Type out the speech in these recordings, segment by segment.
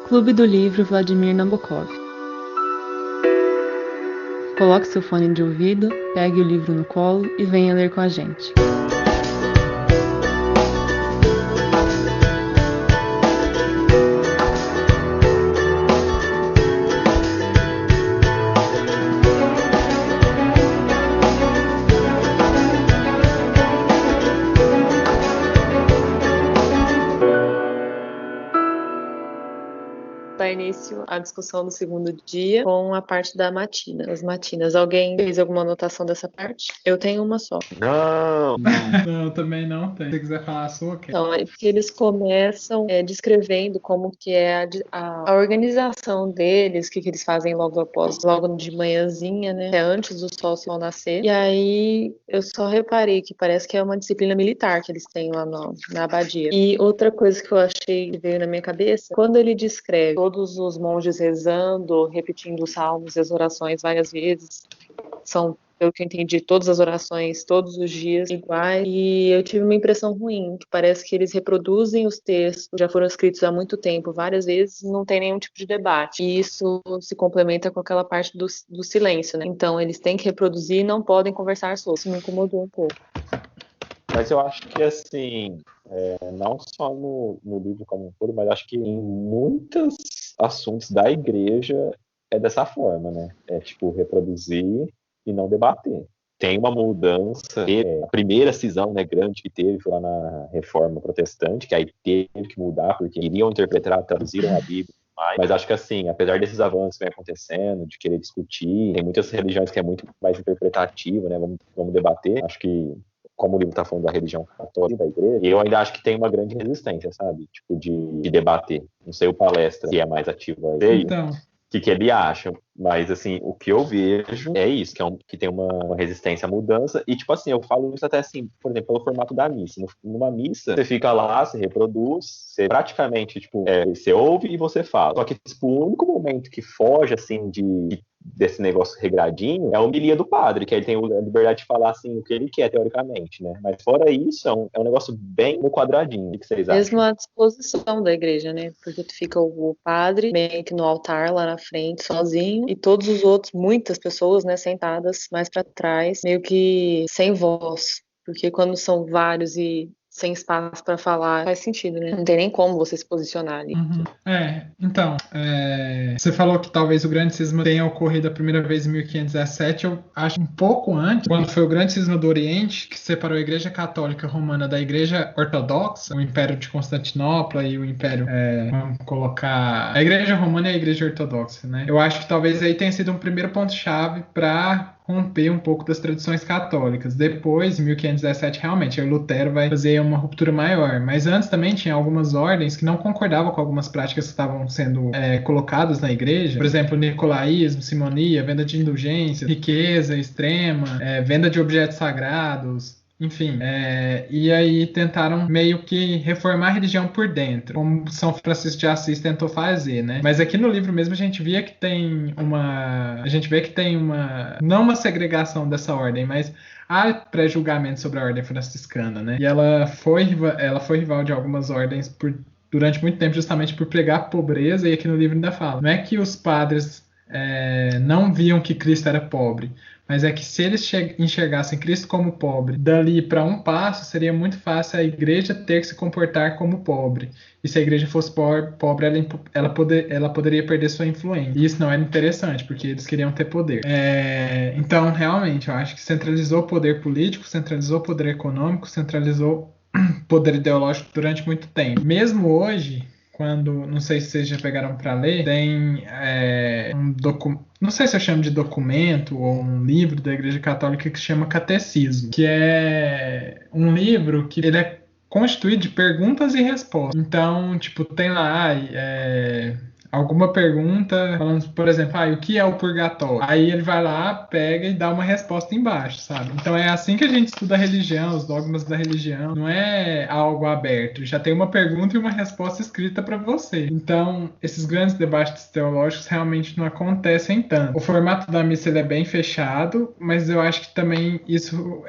Clube do Livro Vladimir Nabokov. Coloque seu fone de ouvido, pegue o livro no colo e venha ler com a gente. Dá início à discussão do segundo dia com a parte da matina, as matinas. Alguém fez alguma anotação dessa parte? Eu tenho uma só. Não! Não, também não tem. Se você quiser falar a sua, ok. Então, é porque eles começam descrevendo como que é a organização deles, o que eles fazem logo de manhãzinha, né? É antes do sol nascer. E aí eu só reparei que parece que é uma disciplina militar que eles têm lá na abadia. E outra coisa que eu achei que veio na minha cabeça, quando ele descreve todos os monges rezando, repetindo os salmos e as orações várias vezes, são, pelo que eu entendi, todas as orações, todos os dias iguais, e eu tive uma impressão ruim, que parece que eles reproduzem os textos, já foram escritos há muito tempo, várias vezes, não tem nenhum tipo de debate, e isso se complementa com aquela parte do silêncio, né? Então, eles têm que reproduzir e não podem conversar sobre. Isso me incomodou um pouco. Mas eu acho que, assim, não só no livro como um todo, mas acho que em muitos assuntos da igreja é dessa forma, né? É, tipo, reproduzir e não debater. Tem uma mudança, a primeira cisão, né, grande que teve foi lá na Reforma Protestante, que aí teve que mudar, porque iriam interpretar, traduziram a Bíblia. Mas acho que, assim, apesar desses avanços que vem acontecendo, de querer discutir, tem muitas religiões que é muito mais interpretativo, né? Vamos debater. Acho que, como o livro está falando da religião católica, da igreja, eu ainda acho que tem uma grande resistência, sabe? Tipo, de debater. Não sei o palestra que é mais ativo aí. Então, O que ele acha, mas assim, o que eu vejo é isso, que tem uma resistência à mudança, e tipo assim, eu falo isso até assim, por exemplo, pelo formato da missa. Numa missa, você fica lá, você reproduz, você praticamente, tipo, você ouve e você fala. Só que, tipo, o único momento que foge, assim, desse negócio regradinho é a homilia do padre, que aí tem a liberdade de falar, assim, o que ele quer, teoricamente, né? Mas fora isso, é um negócio bem no quadradinho. O que vocês acham? Mesmo à disposição da igreja, né? Porque tu fica o padre meio que no altar lá na frente, sozinho, e todos os outros, muitas pessoas, né, sentadas mais para trás, meio que sem voz. Porque quando são vários e sem espaço para falar, faz sentido, né? Não tem nem como você se posicionar ali. Então, você falou que talvez o grande cisma tenha ocorrido a primeira vez em 1517, eu acho um pouco antes, quando foi o grande cisma do Oriente, que separou a Igreja Católica Romana da Igreja Ortodoxa, o Império de Constantinopla e o Império, vamos colocar, a Igreja Romana e a Igreja Ortodoxa, né? Eu acho que talvez aí tenha sido um primeiro ponto-chave para romper um pouco das tradições católicas. Depois, em 1517, realmente, aí o Lutero vai fazer uma ruptura maior. Mas antes também tinha algumas ordens que não concordavam com algumas práticas que estavam sendo colocadas na igreja. Por exemplo, nicolaísmo, simonia, venda de indulgências, riqueza extrema, venda de objetos sagrados. Enfim, e aí tentaram meio que reformar a religião por dentro, como São Francisco de Assis tentou fazer, né? Mas aqui no livro mesmo a gente vê que tem uma, não uma segregação dessa ordem, mas há pré-julgamento sobre a ordem franciscana, né? E ela foi rival de algumas ordens durante muito tempo, justamente por pregar a pobreza, e aqui no livro ainda fala, não é que os padres não viam que Cristo era pobre, mas é que se eles enxergassem Cristo como pobre, dali para um passo, seria muito fácil a igreja ter que se comportar como pobre. E se a igreja fosse pobre, ela poderia perder sua influência. E isso não era interessante, porque eles queriam ter poder. Então, realmente, eu acho que centralizou o poder político, centralizou o poder econômico, centralizou o poder ideológico durante muito tempo. Mesmo hoje, quando, não sei se vocês já pegaram para ler, tem um documento, não sei se eu chamo de documento ou um livro da Igreja Católica que se chama Catecismo, que é um livro que ele é constituído de perguntas e respostas. Então, tipo, tem lá alguma pergunta, falando, por exemplo, o que é o purgatório? Aí ele vai lá, pega e dá uma resposta embaixo, sabe? Então é assim que a gente estuda a religião, os dogmas da religião. Não é algo aberto. Já tem uma pergunta e uma resposta escrita para você. Então, esses grandes debates teológicos realmente não acontecem tanto. O formato da missa ele é bem fechado, mas eu acho que também isso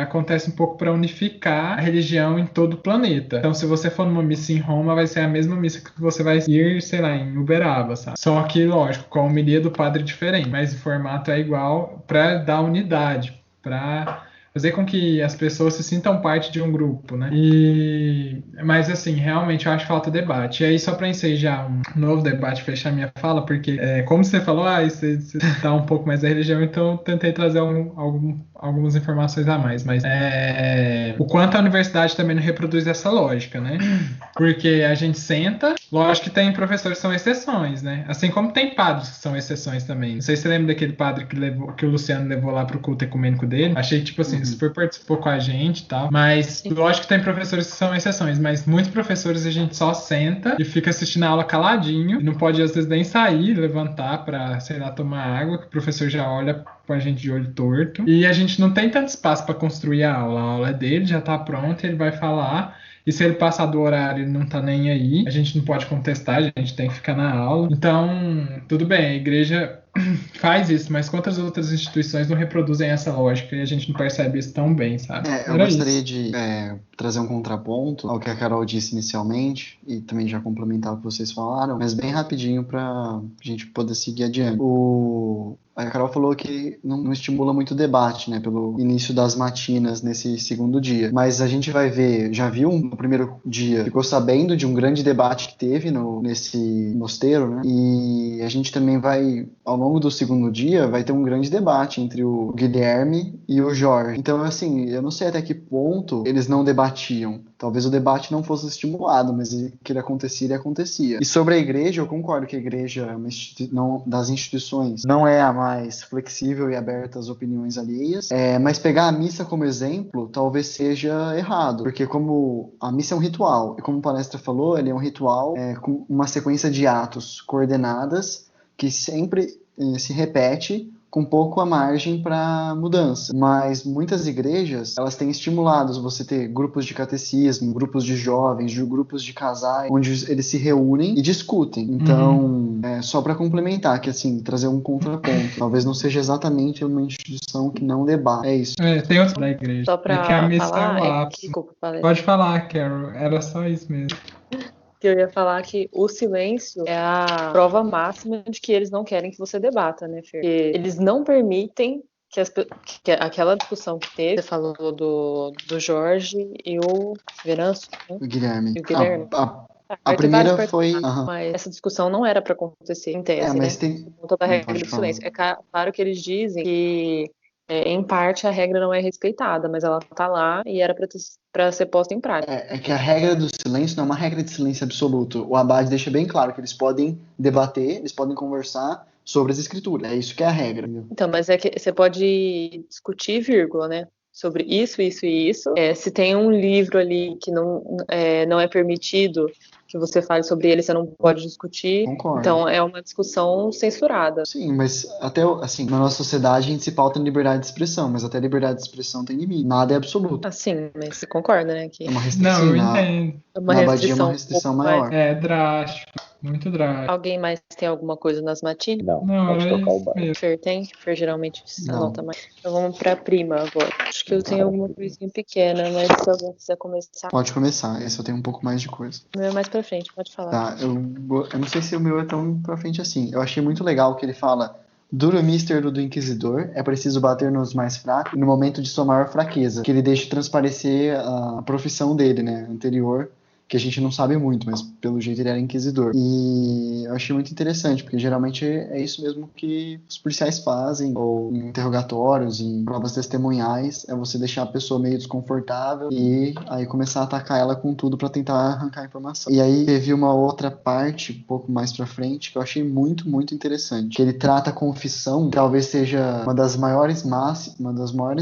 acontece um pouco para unificar a religião em todo o planeta. Então, se você for numa missa em Roma, vai ser a mesma missa que você vai ir, sei lá, em Uberaba, sabe? Só que, lógico, com a homilia do padre é diferente, mas o formato é igual para dar unidade, para fazer com que as pessoas se sintam parte de um grupo, né? Mas assim, realmente eu acho que falta debate. E aí, só para ensejar um novo debate, fechar minha fala, porque como você falou, você tá um pouco mais da religião, então eu tentei trazer algumas informações a mais. Mas o quanto a universidade também não reproduz essa lógica, né? Porque a gente senta, lógico que tem professores que são exceções, né? Assim como tem padres que são exceções também. Não sei se você lembra daquele padre que o Luciano levou lá pro culto ecumênico dele. Achei, tipo assim, super participou com a gente e tal. Mas lógico que tem professores que são exceções, mas muitos professores a gente só senta e fica assistindo a aula caladinho. E não pode, às vezes, nem sair, levantar pra, sei lá, tomar água, que o professor já olha com a gente de olho torto. E a gente não tem tanto espaço para construir a aula é dele, já tá pronta, ele vai falar. E se ele passar do horário, ele não tá nem aí. A gente não pode contestar, a gente tem que ficar na aula. Então, tudo bem, a igreja faz isso, mas quantas outras instituições não reproduzem essa lógica e a gente não percebe isso tão bem, sabe? Eu gostaria de trazer um contraponto ao que a Carol disse inicialmente e também já complementar o que vocês falaram, mas bem rapidinho para a gente poder seguir adiante. A Carol falou que não estimula muito debate, né, pelo início das matinas nesse segundo dia. Mas a gente vai ver, já viu no primeiro dia, ficou sabendo de um grande debate que teve nesse mosteiro, né? E a gente também vai, ao longo do segundo dia, vai ter um grande debate entre o Guilherme e o Jorge. Então, assim, eu não sei até que ponto eles não debatiam. Talvez o debate não fosse estimulado, mas que ele acontecia, ele acontecia. E sobre a igreja, eu concordo que a igreja das instituições não é a mais flexível e aberta às opiniões alheias, mas pegar a missa como exemplo talvez seja errado, porque como a missa é um ritual, e como o palestra falou, ele é um ritual com uma sequência de atos coordenadas que sempre se repete com pouco a margem para mudança. Mas muitas igrejas, elas têm estimulado você ter grupos de catecismo, grupos de jovens, grupos de casais, onde eles se reúnem e discutem. Então, só para complementar, que assim, trazer um contraponto. Talvez não seja exatamente uma instituição que não debate. É isso. Tem outro da igreja. Só pra que a missa falar, é o ápice. desculpa, palestra. Pode falar, Carol. Era só isso mesmo. Que eu ia falar que o silêncio é a prova máxima de que eles não querem que você debata, né, Fer? Porque eles não permitem que aquela discussão que teve, você falou do Jorge e o Venâncio, né? O Guilherme. E o Guilherme. A primeira foi... Mas essa discussão não era para acontecer em tese, mas né? tem... Por conta da regra do silêncio. É claro que eles dizem que em parte a regra não é respeitada, mas ela tá lá e era para ser posta em prática. É que a regra do silêncio não é uma regra de silêncio absoluto. O Abade deixa bem claro que eles podem debater, eles podem conversar sobre as escrituras. É isso que é a regra. Então, mas é que você pode discutir, vírgula, né? Sobre isso, isso e isso. Se tem um livro ali que não é permitido que você fale sobre ele, você não pode discutir. Concordo. Então é uma discussão censurada. Sim, mas até assim, na nossa sociedade a gente se pauta em liberdade de expressão, mas até a liberdade de expressão tem limite. Nada é absoluto. Sim, mas você concorda, né? Que é uma restrição. Não, eu entendo. Uma restrição, uma restrição maior. É drástico. Muito drástico. Alguém mais tem alguma coisa nas matinas? Não, pode era tocar o isso barco. mesmo. Fer tem? Fer geralmente Não. anota mais. Então vamos pra prima agora. Acho que eu tenho alguma coisinha pequena, mas se alguém quiser começar. Pode começar, esse eu tenho um pouco mais de coisa. O meu é mais pra frente, pode falar. Tá, eu não sei se o meu é tão pra frente assim. Eu achei muito legal que ele fala: duro míster do inquisidor, é preciso bater nos mais fracos no momento de sua maior fraqueza. Que ele deixa transparecer a profissão dele, né, anterior, que a gente não sabe muito, mas pelo jeito ele era inquisidor. E eu achei muito interessante, porque geralmente é isso mesmo que os policiais fazem, ou em interrogatórios, em provas testemunhais, é você deixar a pessoa meio desconfortável e aí começar a atacar ela com tudo pra tentar arrancar a informação. E aí teve uma outra parte, um pouco mais pra frente, que eu achei muito, muito interessante, que ele trata a confissão, que talvez seja uma das maiores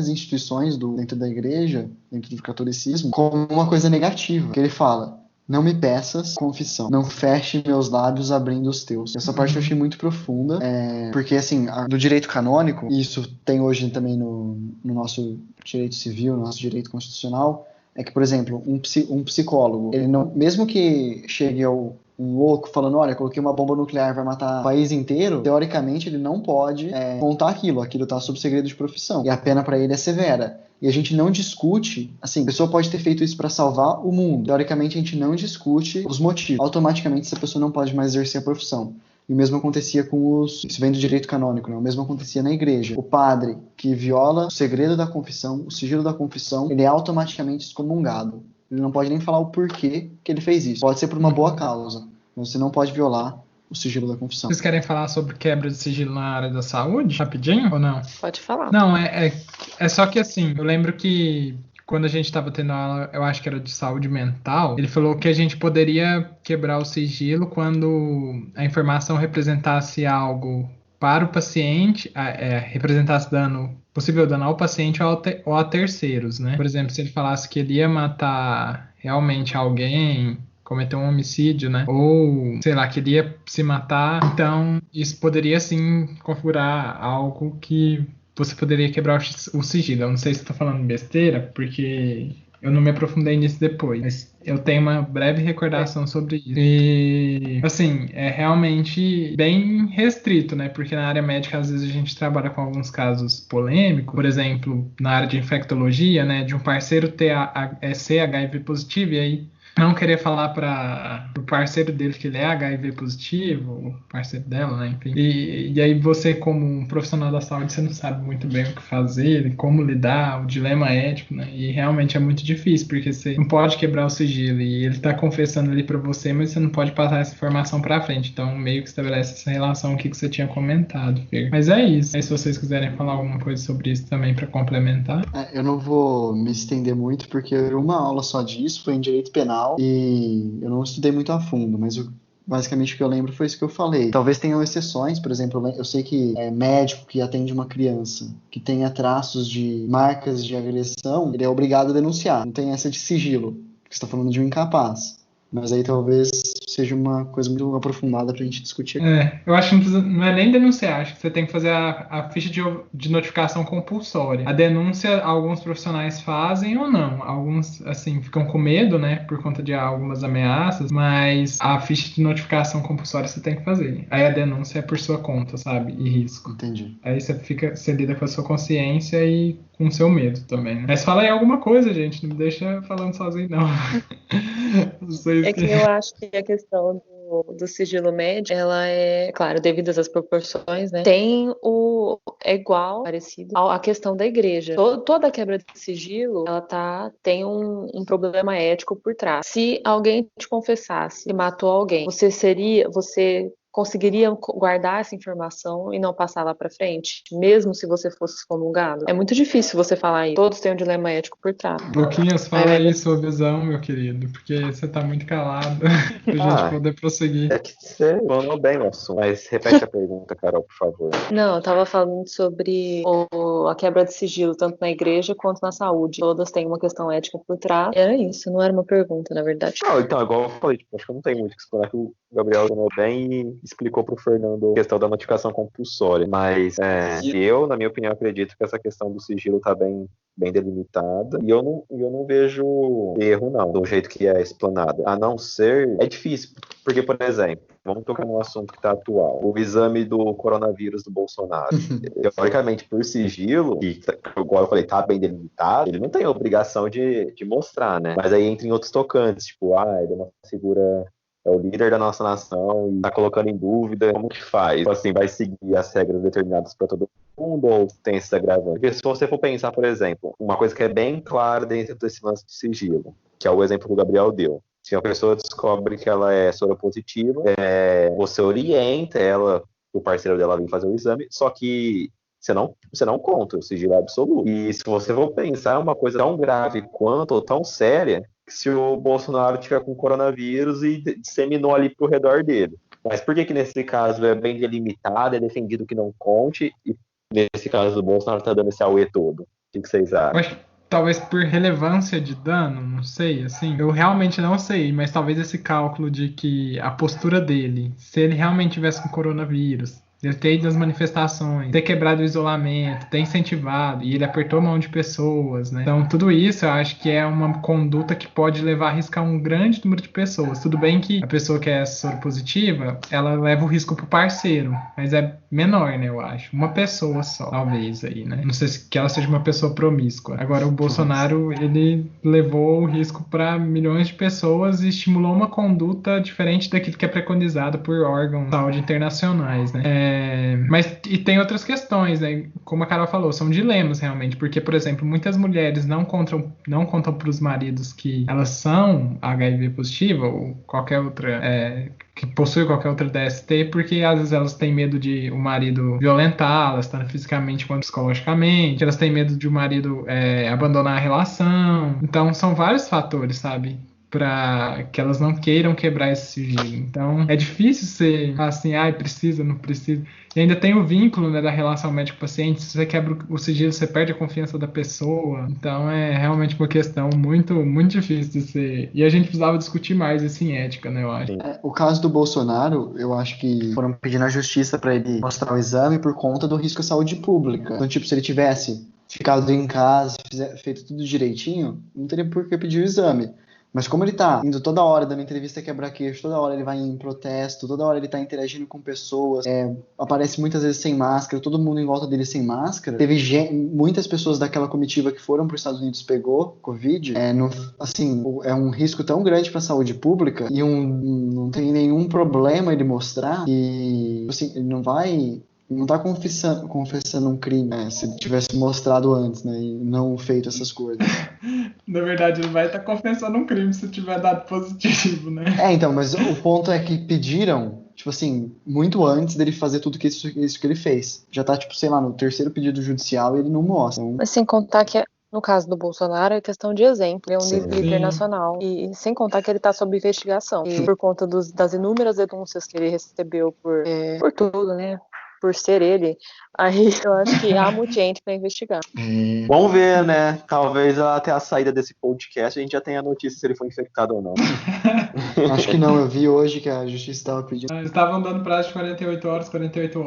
instituições dentro da igreja, dentro do catolicismo, como uma coisa negativa, que ele fala: Não me peças confissão, não feche meus lábios abrindo os teus. Essa parte eu achei muito profunda, porque assim, do direito canônico, e isso tem hoje também no nosso direito civil, no nosso direito constitucional, é que, por exemplo, um psicólogo, ele não, mesmo que chegue um louco falando, olha, coloquei uma bomba nuclear, vai matar o país inteiro, teoricamente ele não pode contar aquilo está sob segredo de profissão, e a pena para ele é severa. E a gente não discute, assim, a pessoa pode ter feito isso para salvar o mundo. Teoricamente a gente não discute os motivos. Automaticamente essa pessoa não pode mais exercer a profissão. E o mesmo acontecia com isso vem do direito canônico, né? O mesmo acontecia na igreja. O padre que viola o segredo da confissão, o sigilo da confissão, ele é automaticamente excomungado. Ele não pode nem falar o porquê que ele fez isso. Pode ser por uma boa causa, mas você não pode violar o sigilo da confissão. Vocês querem falar sobre quebra de sigilo na área da saúde? Rapidinho ou não? Pode falar. Não, é só que assim, eu lembro que quando a gente estava tendo aula, eu acho que era de saúde mental, ele falou que a gente poderia quebrar o sigilo quando a informação representasse algo para o paciente, representasse possível dano ao paciente ou a terceiros, né? Por exemplo, se ele falasse que ele ia matar realmente alguém, cometer um homicídio, né? Ou, sei lá, queria se matar. Então, isso poderia, sim, configurar algo que você poderia quebrar o sigilo. Eu não sei se estou falando besteira, porque eu não me aprofundei nisso depois. Mas eu tenho uma breve recordação sobre isso. E, assim, é realmente bem restrito, né? Porque na área médica, às vezes, a gente trabalha com alguns casos polêmicos. Por exemplo, na área de infectologia, né? De um parceiro ser HIV positivo e aí não querer falar para o parceiro dele que ele é HIV positivo, o parceiro dela, né, enfim. E aí você, como um profissional da saúde, você não sabe muito bem o que fazer, como lidar, o dilema ético, né, e realmente é muito difícil, porque você não pode quebrar o sigilo, e ele tá confessando ali para você, mas você não pode passar essa informação para frente, então meio que estabelece essa relação aqui que você tinha comentado, Fer. Mas é isso. Aí se vocês quiserem falar alguma coisa sobre isso também para complementar. Eu não vou me estender muito, porque uma aula só disso foi em direito penal, e eu não estudei muito a fundo, mas basicamente o que eu lembro foi isso que eu falei. Talvez tenham exceções, por exemplo, eu sei que médico que atende uma criança que tenha traços de marcas de agressão, ele é obrigado a denunciar, não tem essa de sigilo, porque você está falando de um incapaz. Mas aí talvez seja uma coisa muito aprofundada pra gente discutir aqui. Eu acho que não é nem denunciar, acho que você tem que fazer a ficha de notificação compulsória. A denúncia, alguns profissionais fazem ou não. Alguns, assim, ficam com medo, né, por conta de algumas ameaças, mas a ficha de notificação compulsória você tem que fazer. Aí a denúncia é por sua conta, sabe, e risco. Entendi. Aí você lida com a sua consciência e com o seu medo também, né? Mas fala aí alguma coisa, gente, não me deixa falando sozinho, não. É que eu acho que a questão do sigilo médico, ela é, claro, devidas às proporções, né? É igual, parecido, à questão da igreja. Toda quebra de sigilo, ela tem um problema ético por trás. Se alguém te confessasse que matou alguém, você conseguiria guardar essa informação e não passar lá pra frente, mesmo se você fosse excomungado? É muito difícil você falar isso. Todos têm um dilema ético por trás. Luquinhas, fala aí sua visão, meu querido, porque você tá muito calado pra gente poder prosseguir. É que você falou bem no assunto, mas repete a pergunta, Carol, por favor. Não, eu tava falando sobre a quebra de sigilo, tanto na igreja quanto na saúde. Todas têm uma questão ética por trás. Era isso, não era uma pergunta, na verdade. Não, então, igual eu falei, acho que eu não tenho muito o que explicar, que o Gabriel falou bem e explicou pro Fernando a questão da notificação compulsória. Mas eu, na minha opinião, acredito que essa questão do sigilo tá bem delimitada. E eu não vejo erro, não, do jeito que é explanado. A não ser... É difícil, porque, por exemplo, vamos tocar num assunto que está atual. O exame do coronavírus do Bolsonaro. Teoricamente, por sigilo, que, igual eu falei, tá bem delimitado, ele não tem a obrigação de mostrar, né? Mas aí entra em outros tocantes, tipo, ele é uma figura... É o líder da nossa nação e tá colocando em dúvida como que faz. Tipo assim, vai seguir as regras determinadas para todo mundo ou tem esse agravante? Porque se você for pensar, por exemplo, uma coisa que é bem clara dentro desse lance de sigilo, que é o exemplo que o Gabriel deu. Se uma pessoa descobre que ela é soropositiva, você orienta ela, o parceiro dela, vir fazer o exame, só que você não conta, o sigilo é absoluto. E se você for pensar, é uma coisa tão grave quanto, ou tão séria, se o Bolsonaro tiver com coronavírus e disseminou ali pro redor dele. Mas por que nesse caso é bem delimitado, é defendido que não conte, e nesse caso do Bolsonaro tá dando esse auê todo? O que vocês acham? talvez por relevância de dano, não sei, assim, eu realmente não sei, mas talvez esse cálculo de que a postura dele, se ele realmente tivesse com coronavírus, ele ter ido às manifestações, ter quebrado o isolamento, ter incentivado, e ele apertou a mão de pessoas, né? Então, tudo isso eu acho que é uma conduta que pode levar a arriscar um grande número de pessoas. Tudo bem que a pessoa que é soropositiva, ela leva o risco pro parceiro, mas é menor, né, eu acho. Uma pessoa só, talvez, aí, né? Não sei se que ela seja uma pessoa promíscua. Agora, o Bolsonaro, ele levou o risco para milhões de pessoas e estimulou uma conduta diferente daquilo que é preconizado por órgãos de saúde internacionais, né? Mas e tem outras questões, né? Como a Carol falou, são dilemas realmente, porque, por exemplo, muitas mulheres não contam para os maridos que elas são HIV positiva ou qualquer outra, que possui qualquer outra DST, porque às vezes elas têm medo de o marido violentá-las, tanto fisicamente quanto psicologicamente, elas têm medo de o marido abandonar a relação. Então, são vários fatores, sabe? Para que elas não queiram quebrar esse sigilo. Então, é difícil ser assim, precisa, não precisa. E ainda tem o vínculo, né, da relação médico-paciente. Se você quebra o sigilo, você perde a confiança da pessoa. Então, é realmente uma questão muito, muito difícil de ser. E a gente precisava discutir mais isso em ética, né, eu acho. O caso do Bolsonaro, eu acho que foram pedir na justiça para ele mostrar o exame por conta do risco à saúde pública. Então, tipo, se ele tivesse ficado em casa, feito tudo direitinho, não teria por que pedir o exame. Mas como ele tá indo toda hora dando entrevista quebra-queixo, toda hora ele vai em protesto, toda hora ele tá interagindo com pessoas, aparece muitas vezes sem máscara, todo mundo em volta dele sem máscara. Teve muitas pessoas daquela comitiva que foram para os Estados Unidos pegou Covid. É um risco tão grande para a saúde pública e não tem nenhum problema ele mostrar que, assim, ele não tá confessando um crime, né? Se ele tivesse mostrado antes, né? E não feito essas coisas. Na verdade, ele vai estar confessando um crime se tiver dado positivo, né? Então, mas o ponto é que pediram, tipo assim, muito antes dele fazer tudo isso que ele fez. Já tá, tipo, sei lá, no terceiro pedido judicial e ele não mostra. Então... Mas sem contar que, no caso do Bolsonaro, é questão de exemplo. Ele é um líder internacional. E sem contar que ele tá sob investigação. E por conta das inúmeras denúncias que ele recebeu por tudo, né? Por ser ele, aí eu acho que há muito gente para investigar. Vamos ver, né? Talvez até a saída desse podcast a gente já tenha a notícia se ele foi infectado ou não. Acho que não, eu vi hoje que a justiça estava pedindo. Eles estavam dando prazo de 48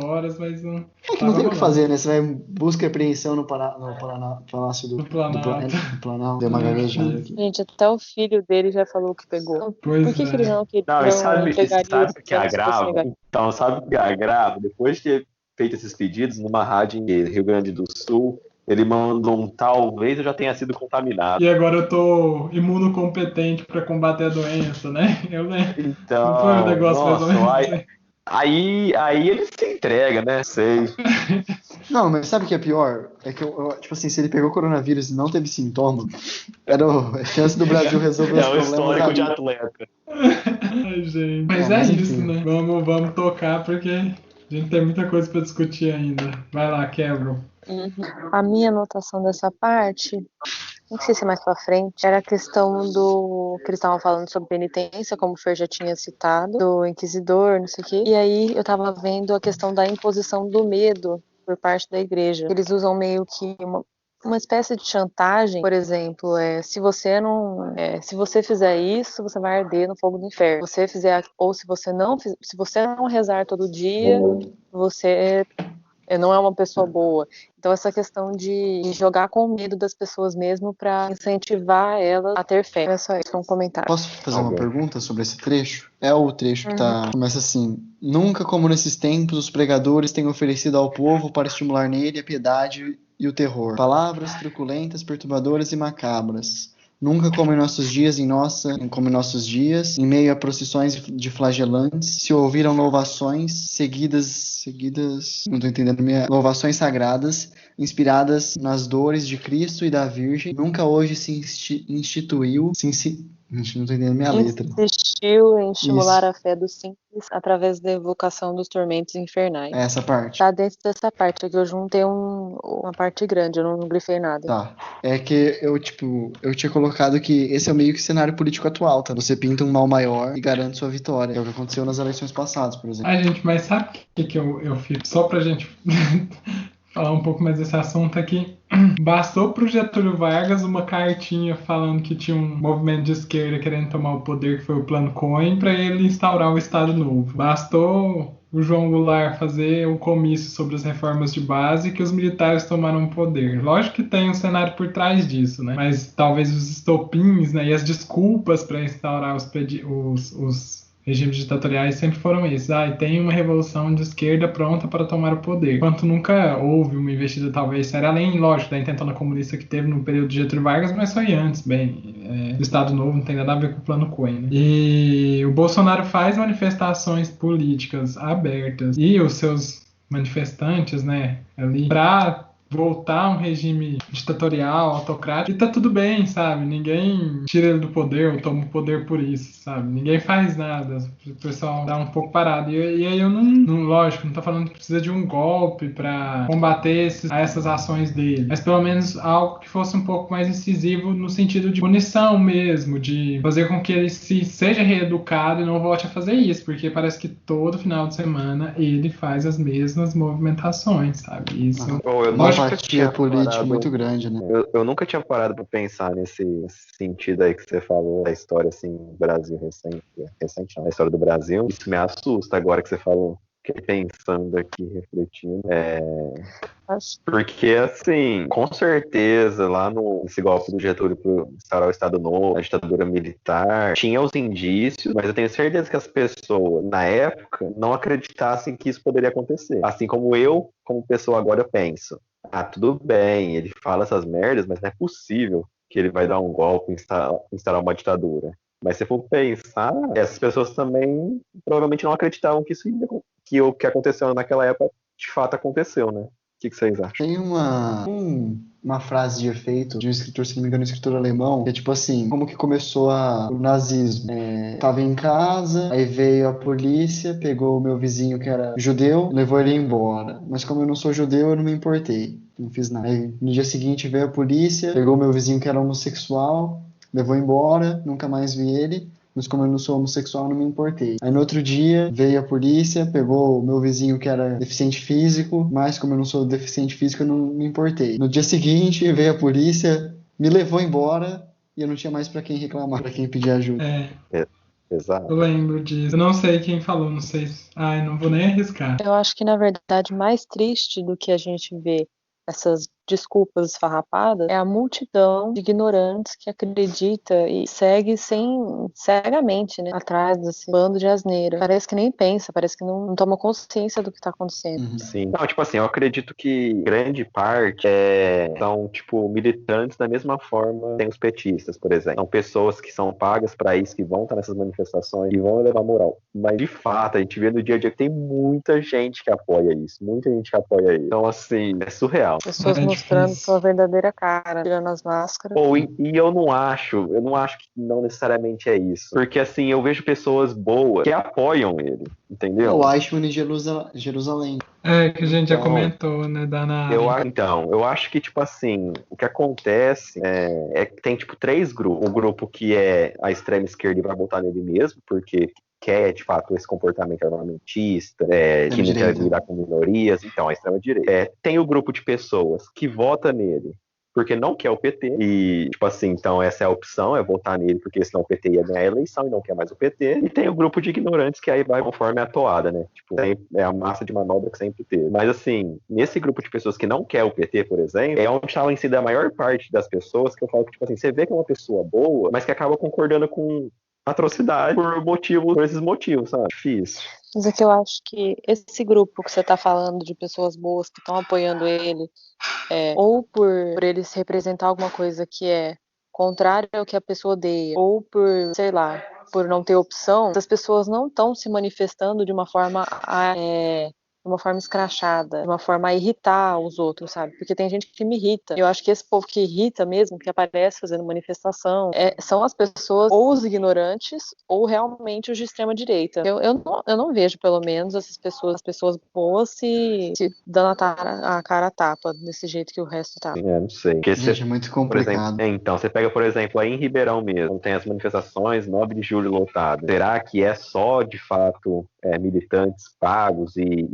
horas, mas não. É que não tem o que fazer, né? Você vai busca e apreensão no Palácio do Planalto. Deu uma gaguejada aqui. Gente, até o filho dele já falou que pegou. Por que ele não queria? Não, e sabe o que agrava? Então, sabe o que agrava? Depois de ter feito esses pedidos numa rádio em Rio Grande do Sul, ele mandou talvez eu já tenha sido contaminado. E agora eu tô imunocompetente para combater a doença, né? Então, não foi um negócio mais ou menos. Aí ele se entrega, né? Sei. Não, mas sabe o que é pior? É que, tipo assim, se ele pegou coronavírus e não teve sintoma, era a chance do Brasil resolver os problemas. É o histórico de atleta. Ai, gente. Mas isso, né? Vamos tocar, porque a gente tem muita coisa para discutir ainda. Vai lá, Carol. A minha anotação dessa parte, não sei se é mais pra frente, era a questão do que eles estavam falando sobre penitência, como o Fer já tinha citado, do inquisidor, não sei o quê. E aí eu tava vendo a questão da imposição do medo por parte da igreja. Eles usam meio que uma espécie de chantagem, por exemplo, se você fizer isso, você vai arder no fogo do inferno. Se você fizer, ou se você não rezar todo dia, você não é uma pessoa boa. Então essa questão de jogar com o medo das pessoas mesmo para incentivar elas a ter fé. É só isso, um comentário. Posso fazer uma pergunta sobre esse trecho? É o trecho que começa assim: nunca como nesses tempos os pregadores têm oferecido ao povo para estimular nele a piedade e o terror. Palavras truculentas, perturbadoras e macabras. Nunca como em nossos dias, em meio a procissões de flagelantes, se ouviram louvações seguidas, não estou entendendo, louvações sagradas, inspiradas nas dores de Cristo e da Virgem. Nunca hoje se instituiu, não estou entendendo minha letra. Insistiu em estimular a fé dos simples através da evocação dos tormentos infernais. Essa parte. Tá dentro dessa parte aqui, eu juntei uma parte grande, eu não grifei nada. Tá. É que eu tinha colocado que esse é o meio que cenário político atual, tá? Você pinta um mal maior e garante sua vitória. É o que aconteceu nas eleições passadas, por exemplo. Gente, mas sabe o que eu fico? Só pra gente falar um pouco mais desse assunto aqui. Bastou pro Getúlio Vargas uma cartinha falando que tinha um movimento de esquerda querendo tomar o poder, que foi o Plano Cohen, para ele instaurar o Estado Novo. Bastou o João Goulart fazer um comício sobre as reformas de base que os militares tomaram o poder. Lógico que tem um cenário por trás disso, né? Mas talvez os estopins, né, e as desculpas para instaurar os regimes ditatoriais sempre foram esses. E tem uma revolução de esquerda pronta para tomar o poder. Enquanto nunca houve uma investida talvez séria, além, lógico, da intentona comunista que teve no período de Getúlio Vargas, mas foi antes, bem. O Estado Novo não tem nada a ver com o Plano Cohen, né? E o Bolsonaro faz manifestações políticas abertas e os seus manifestantes, né, ali, para voltar a um regime ditatorial, autocrático, e tá tudo bem, sabe? Ninguém tira ele do poder ou toma o poder por isso, sabe? Ninguém faz nada. O pessoal dá um pouco parado. E aí eu lógico, não tô falando que precisa de um golpe pra combater essas ações dele, mas pelo menos algo que fosse um pouco mais incisivo no sentido de punição mesmo, de fazer com que ele seja reeducado e não volte a fazer isso, porque parece que todo final de semana ele faz as mesmas movimentações, sabe? Isso uma fatia política muito grande, né? Eu nunca tinha parado para pensar nesse sentido aí que você falou da história assim do Brasil recente não, da história do Brasil. Isso me assusta agora que você falou. Fiquei pensando aqui, refletindo. Porque, assim, com certeza, lá nesse golpe do Getúlio para instaurar o Estado Novo, a ditadura militar, tinha os indícios, mas eu tenho certeza que as pessoas, na época, não acreditassem que isso poderia acontecer. Assim como eu, como pessoa agora, eu penso. Tudo bem, ele fala essas merdas, mas não é possível que ele vai dar um golpe e instaurar uma ditadura. Mas se for pensar, essas pessoas também provavelmente não acreditavam que o que aconteceu naquela época de fato aconteceu, né? O que vocês acham? Tem uma frase de efeito de um escritor, se não me engano, um escritor alemão, que é tipo assim, como que começou o nazismo? Tava em casa, aí veio a polícia, pegou o meu vizinho que era judeu, levou ele embora. Mas como eu não sou judeu, eu não me importei. Não fiz nada. Aí no dia seguinte veio a polícia, pegou o meu vizinho que era homossexual, levou embora, nunca mais vi ele. Mas como eu não sou homossexual, não me importei. Aí no outro dia veio a polícia, pegou o meu vizinho que era deficiente físico, mas como eu não sou deficiente físico, eu não me importei. No dia seguinte veio a polícia, me levou embora e eu não tinha mais pra quem reclamar, pra quem pedir ajuda. Exato. Eu lembro disso. Eu não sei quem falou, não sei. Não vou nem arriscar. Eu acho que, na verdade, mais triste do que a gente vê essas desculpas esfarrapadas é a multidão de ignorantes que acredita e segue cegamente, né, atrás desse bando de asneira. Parece que nem pensa, parece que não toma consciência do que tá acontecendo. Sim. Não, tipo assim, eu acredito que grande parte são, tipo, militantes da mesma forma tem os petistas, por exemplo. São pessoas que são pagas para isso, que vão estar nessas manifestações e vão levar moral. Mas, de fato, a gente vê no dia a dia que tem muita gente que apoia isso. Muita gente que apoia isso. Então, assim, é surreal. Pessoas mostrando sua verdadeira cara, tirando as máscaras. E eu não acho que não necessariamente é isso. Porque, assim, eu vejo pessoas boas que apoiam ele, entendeu? O Eichmann em Jerusalém. Que a gente já comentou, né, eu acho que, tipo assim, o que acontece é que tem, tipo, 3 grupos. Um grupo que é a extrema esquerda e vai votar nele mesmo, porque quer, de fato, esse comportamento armamentista, que não quer lidar com minorias, então, a extrema-direita. Tem o grupo de pessoas que vota nele porque não quer o PT, e, tipo assim, então essa é a opção, é votar nele, porque senão o PT ia ganhar a eleição e não quer mais o PT, e tem o grupo de ignorantes que aí vai conforme a toada, né, tipo, é a massa de manobra que sempre teve. Mas, assim, nesse grupo de pessoas que não quer o PT, por exemplo, é onde está em si da maior parte das pessoas que eu falo que, tipo assim, você vê que é uma pessoa boa, mas que acaba concordando com atrocidade por esses motivos, sabe? Difícil. Mas é que eu acho que esse grupo que você está falando de pessoas boas que estão apoiando ele, ou por ele representar alguma coisa que é contrária ao que a pessoa odeia, ou por, sei lá, por não ter opção, essas pessoas não estão se manifestando de uma forma escrachada, de uma forma a irritar os outros, sabe? Porque tem gente que me irrita. Eu acho que esse povo que irrita mesmo, que aparece fazendo manifestação, são as pessoas, ou os ignorantes, ou realmente os de extrema direita. Eu não vejo, pelo menos, as pessoas boas se dando a cara a tapa, desse jeito que o resto tá. Não sei. Gente, é muito complicado. Então, você pega, por exemplo, aí em Ribeirão mesmo, tem as manifestações 9 de julho lotado. Será que é só, de fato, militantes pagos e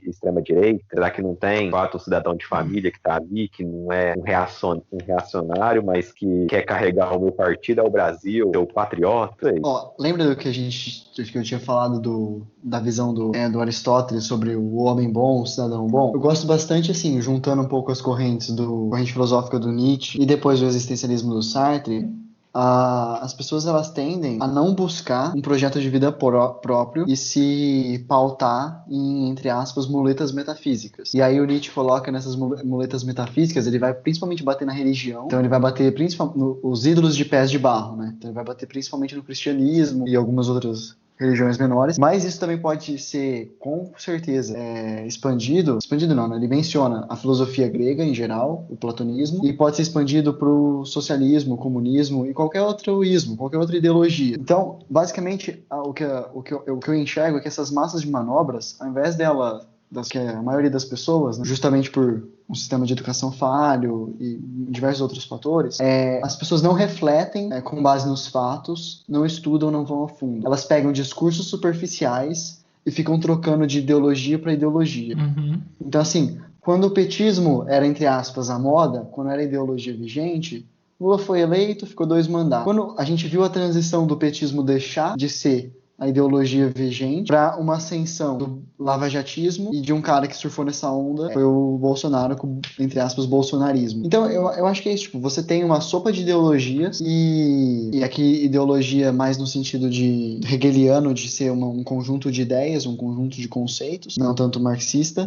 extrema direita? Será que não tem um cidadão de família que está ali, que não é um reacionário, mas que quer carregar o meu partido ao Brasil, o patriota? Ó, lembra do que eu tinha falado da visão do Aristóteles sobre o homem bom, o cidadão bom? Eu gosto bastante, assim, juntando um pouco as correntes corrente filosófica do Nietzsche e depois do existencialismo do Sartre. As pessoas elas tendem a não buscar um projeto de vida próprio e se pautar em, entre aspas, muletas metafísicas. E aí o Nietzsche coloca nessas muletas metafísicas, ele vai principalmente bater na religião, então ele vai bater principalmente nos ídolos de pés de barro, né? Então ele vai bater principalmente no cristianismo e algumas outras religiões menores, mas isso também pode ser, com certeza, expandido não, né? Ele menciona a filosofia grega em geral, o platonismo, e pode ser expandido para o socialismo, o comunismo e qualquer outro ismo, qualquer outra ideologia. Então, basicamente, o que eu enxergo é que essas massas de manobras, ao invés que a maioria das pessoas, né, justamente por um sistema de educação falho e diversos outros fatores, as pessoas não refletem com base nos fatos, não estudam, não vão a fundo. Elas pegam discursos superficiais e ficam trocando de ideologia para ideologia. Uhum. Então, assim, quando o petismo era, entre aspas, a moda, quando era a ideologia vigente, Lula foi eleito, ficou 2 mandatos. Quando a gente viu a transição do petismo deixar de ser a ideologia vigente para uma ascensão do lavajatismo e de um cara que surfou nessa onda, foi o Bolsonaro com, entre aspas, bolsonarismo. Então eu acho que é isso, tipo, você tem uma sopa de ideologias e aqui ideologia mais no sentido de hegeliano, de ser um conjunto de ideias, um conjunto de conceitos, não tanto marxista,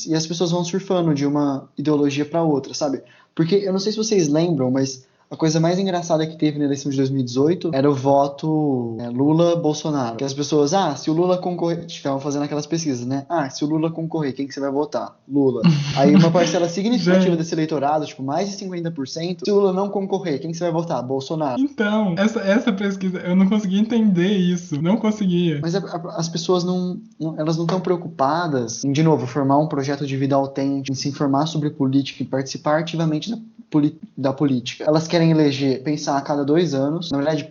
e as pessoas vão surfando de uma ideologia para outra, sabe? Porque eu não sei se vocês lembram, mas a coisa mais engraçada que teve na eleição de 2018 era o voto Lula-Bolsonaro. Que as pessoas, se o Lula concorrer, estavam fazendo aquelas pesquisas, né? Se o Lula concorrer, quem que você vai votar? Lula. Aí uma parcela significativa desse eleitorado, tipo, mais de 50%, se o Lula não concorrer, quem que você vai votar? Bolsonaro. Então, essa pesquisa, eu não conseguia entender isso. Não conseguia. Mas as pessoas elas não estão preocupadas em, de novo, formar um projeto de vida autêntico, em se informar sobre política e participar ativamente da política. Elas querem pensar a cada 2 anos. Na verdade,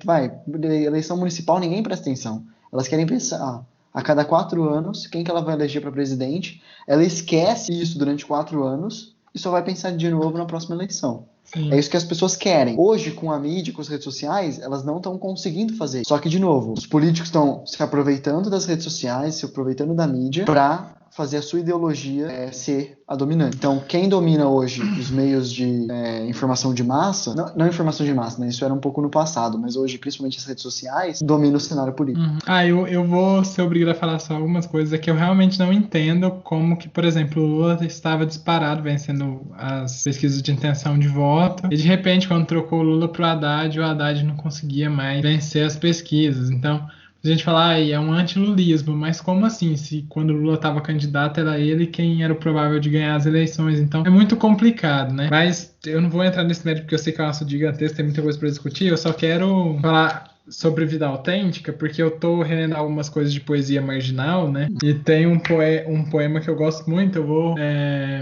eleição municipal ninguém presta atenção. Elas querem pensar a cada 4 anos quem que ela vai eleger para presidente. Ela esquece isso durante 4 anos e só vai pensar de novo na próxima eleição. Sim. É isso que as pessoas querem. Hoje, com a mídia, com as redes sociais, elas não estão conseguindo fazer isso. Só que, de novo, os políticos estão se aproveitando das redes sociais, se aproveitando da mídia para fazer a sua ideologia ser a dominante. Então, quem domina hoje os meios de informação de massa, não informação de massa, né? Isso era um pouco no passado, mas hoje, principalmente as redes sociais, domina o cenário político. Uhum. Eu vou ser obrigado a falar só algumas coisas que eu realmente não entendo, como que, por exemplo, o Lula estava disparado vencendo as pesquisas de intenção de voto, e de repente, quando trocou o Lula pro Haddad, o Haddad não conseguia mais vencer as pesquisas. Então, a gente fala, é um antilulismo, mas como assim? Se quando o Lula estava candidato, era ele quem era o provável de ganhar as eleições. Então, é muito complicado, né? Mas eu não vou entrar nesse mérito porque eu sei que é um assunto gigantesco, tem muita coisa para discutir. Eu só quero falar sobre vida autêntica, porque eu tô relendo algumas coisas de poesia marginal, né? E tem um poema que eu gosto muito, eu vou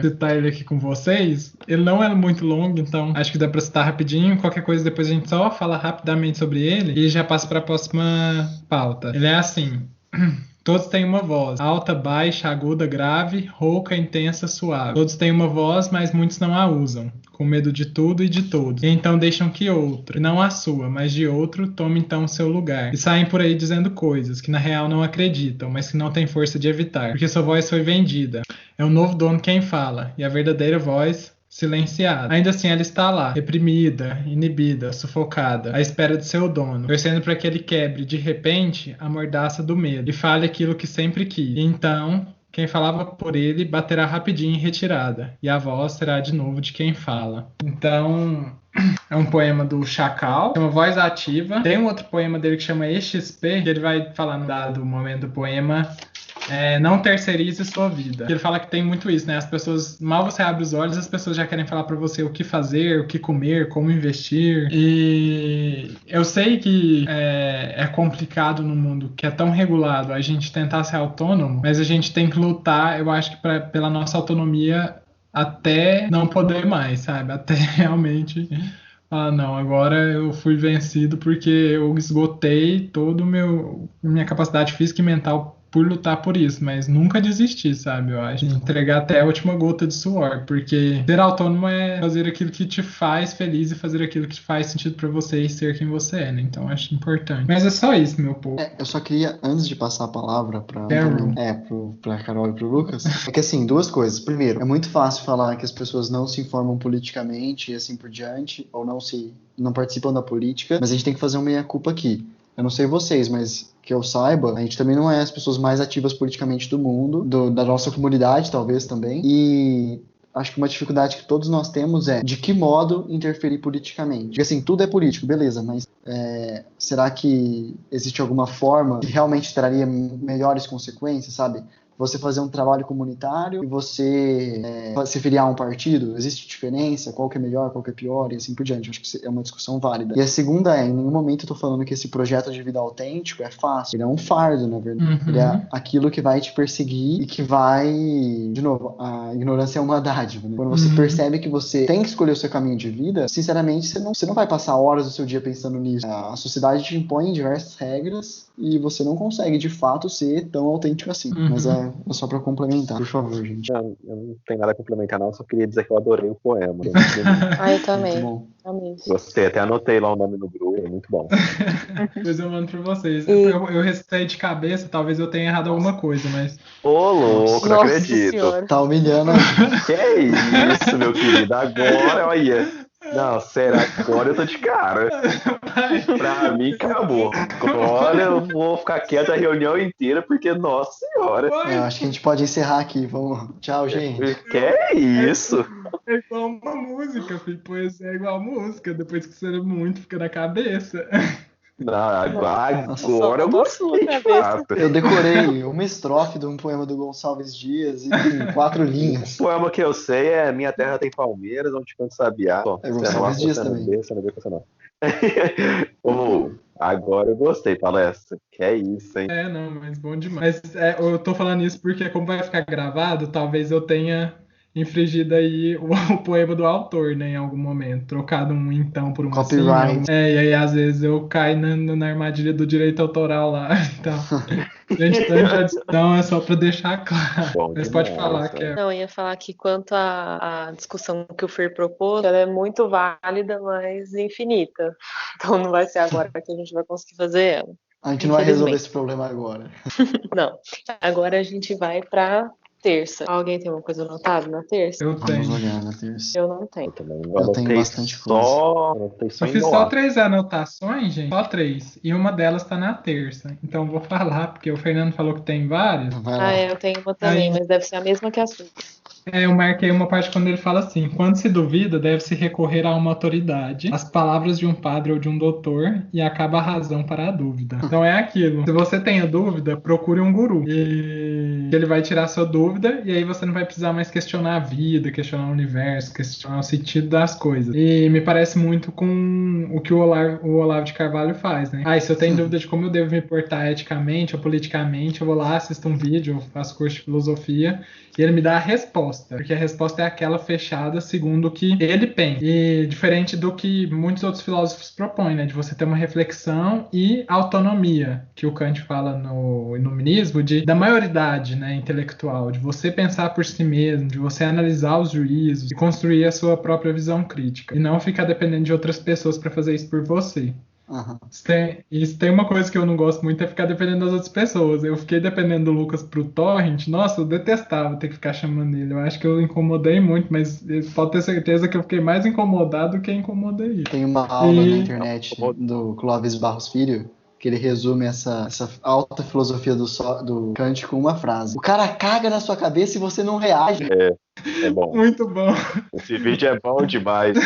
citar ele aqui com vocês. Ele não é muito longo, então acho que dá pra citar rapidinho. Qualquer coisa depois a gente só fala rapidamente sobre ele e já passa pra próxima pauta. Ele é assim: todos têm uma voz, alta, baixa, aguda, grave, rouca, intensa, suave. Todos têm uma voz, mas muitos não a usam, com medo de tudo e de todos. E então deixam que outro, não a sua, mas de outro, tome então o seu lugar. E saem por aí dizendo coisas que na real não acreditam, mas que não têm força de evitar, porque sua voz foi vendida. É o novo dono quem fala, e a verdadeira voz silenciada. Ainda assim ela está lá, reprimida, inibida, sufocada, à espera de seu dono, torcendo para que ele quebre de repente a mordaça do medo e fale aquilo que sempre quis. E então, quem falava por ele baterá rapidinho em retirada, e a voz será de novo de quem fala. Então, é um poema do Chacal, chama Voz Ativa. Tem um outro poema dele que chama EXP, que ele vai falar no dado momento do poema, não terceirize sua vida. Ele fala que tem muito isso, né? As pessoas, mal você abre os olhos, as pessoas já querem falar pra você o que fazer, o que comer, como investir. E eu sei que é complicado no mundo que é tão regulado a gente tentar ser autônomo, mas a gente tem que lutar, eu acho que pela nossa autonomia até não poder mais, sabe? Até realmente não, agora eu fui vencido porque eu esgotei toda minha capacidade física e mental por lutar por isso, mas nunca desistir, sabe? Eu acho. Entregar até a última gota de suor, porque ser autônomo é fazer aquilo que te faz feliz e fazer aquilo que faz sentido pra você e ser quem você é, né? Então eu acho importante. Mas é só isso, meu povo. Eu só queria, antes de passar a palavra pra Carol e pro Lucas, é que assim, duas coisas. Primeiro, é muito fácil falar que as pessoas não se informam politicamente e assim por diante, ou não participam da política, mas a gente tem que fazer uma meia-culpa aqui. Eu não sei vocês, mas que eu saiba, a gente também não é as pessoas mais ativas politicamente do mundo, da nossa comunidade, talvez também. E acho que uma dificuldade que todos nós temos é de que modo interferir politicamente. Porque assim, tudo é político, beleza, mas será que existe alguma forma que realmente traria melhores consequências, sabe? Você fazer um trabalho comunitário e você se filiar a um partido, existe diferença? Qual que é melhor, qual que é pior e assim por diante. Acho que é uma discussão válida. E a segunda em nenhum momento eu tô falando que esse projeto de vida autêntico é fácil. Ele é um fardo, na verdade. Ele é aquilo que vai te perseguir e que vai... De novo, a ignorância é uma dádiva, né? Quando você percebe que você tem que escolher o seu caminho de vida, sinceramente, você não vai passar horas do seu dia pensando nisso. A sociedade te impõe diversas regras e você não consegue, de fato, ser tão autêntico assim. Mas é só pra complementar, por favor, gente. Eu não tenho nada a complementar, não. Só queria dizer que eu adorei o poema. Eu também. Muito bom. Amei. Gostei, até anotei lá o nome no grupo. É muito bom. Depois eu mando pra vocês. Eu recitei de cabeça, talvez eu tenha errado alguma coisa, mas... Ô, louco, não Nossa acredito. Senhora. Tá humilhando a gente. Que é isso, meu querido? Agora, olha... Não, será que agora eu tô de cara? Pra mim, acabou. Agora eu vou ficar quieto a reunião inteira, porque, nossa senhora. Acho que a gente pode encerrar aqui. Vamos. Tchau, gente. Que é isso? É igual uma música, filho. Poesia é igual música. Depois que você lê muito, fica na cabeça. Não, agora eu Nossa, gostei, de cabeça. fato. Eu decorei uma estrofe de um poema do Gonçalves Dias e tem 4 linhas. O poema que eu sei é Minha Terra Tem Palmeiras, Onde Canta Sabiá. É Gonçalves Dias também. Você não vê com você não. Agora eu gostei, palestra. Que é isso, hein? Não, mas bom demais. Mas eu tô falando isso porque, como vai ficar gravado, talvez eu tenha infringido aí o poema do autor, né, em algum momento. Trocado um então por um Copyright. assim. E aí às vezes eu caio na armadilha do direito autoral lá. Então, gente, tanta adição é só pra deixar claro. Bom Mas demais, pode falar que Não, eu ia falar que quanto à discussão que o Fer propôs, ela é muito válida, mas infinita. Então não vai ser agora que a gente vai conseguir fazer ela. A gente não vai resolver Infelizmente. esse problema agora. Não. Agora a gente vai pra terça. Alguém tem uma coisa anotada na terça? eu Vamos tenho. olhar na terça. Eu não tenho. Eu também Eu tenho bastante coisa. Anotei só Eu fiz em só doar. 3 anotações, gente. Só 3. E uma delas tá na terça. Então eu vou falar, porque o Fernando falou que tem várias. Vai lá. Eu tenho uma também, mas deve ser a mesma que a sua. Eu marquei uma parte quando ele fala assim: quando se duvida, deve-se recorrer a uma autoridade, as palavras de um padre ou de um doutor, e acaba a razão para a dúvida. Então é aquilo. Se você tem a dúvida, procure um guru. E ele vai tirar a sua dúvida, e aí você não vai precisar mais questionar a vida, questionar o universo, questionar o sentido das coisas. E me parece muito com o que o Olavo de Carvalho faz, né? E se eu tenho dúvida de como eu devo me portar eticamente ou politicamente, eu vou lá, assisto um vídeo, eu faço curso de filosofia, e ele me dá a resposta, porque a resposta é aquela fechada segundo o que ele pensa. E diferente do que muitos outros filósofos propõem, né, de você ter uma reflexão e autonomia, que o Kant fala no Iluminismo, da maioridade, né, intelectual, de você pensar por si mesmo, de você analisar os juízos e construir a sua própria visão crítica, e não ficar dependendo de outras pessoas para fazer isso por você. Uhum. Isso tem uma coisa que eu não gosto muito, é ficar dependendo das outras pessoas. Eu fiquei dependendo do Lucas pro Torrent. Nossa, eu detestava ter que ficar chamando ele. Eu acho que eu incomodei muito, mas pode ter certeza que eu fiquei mais incomodado do que incomodei. Tem uma aula na internet do Clóvis Barros Filho que ele resume essa alta filosofia do Kant com uma frase: o cara caga na sua cabeça e você não reage. É bom. Muito bom. Esse vídeo é bom demais.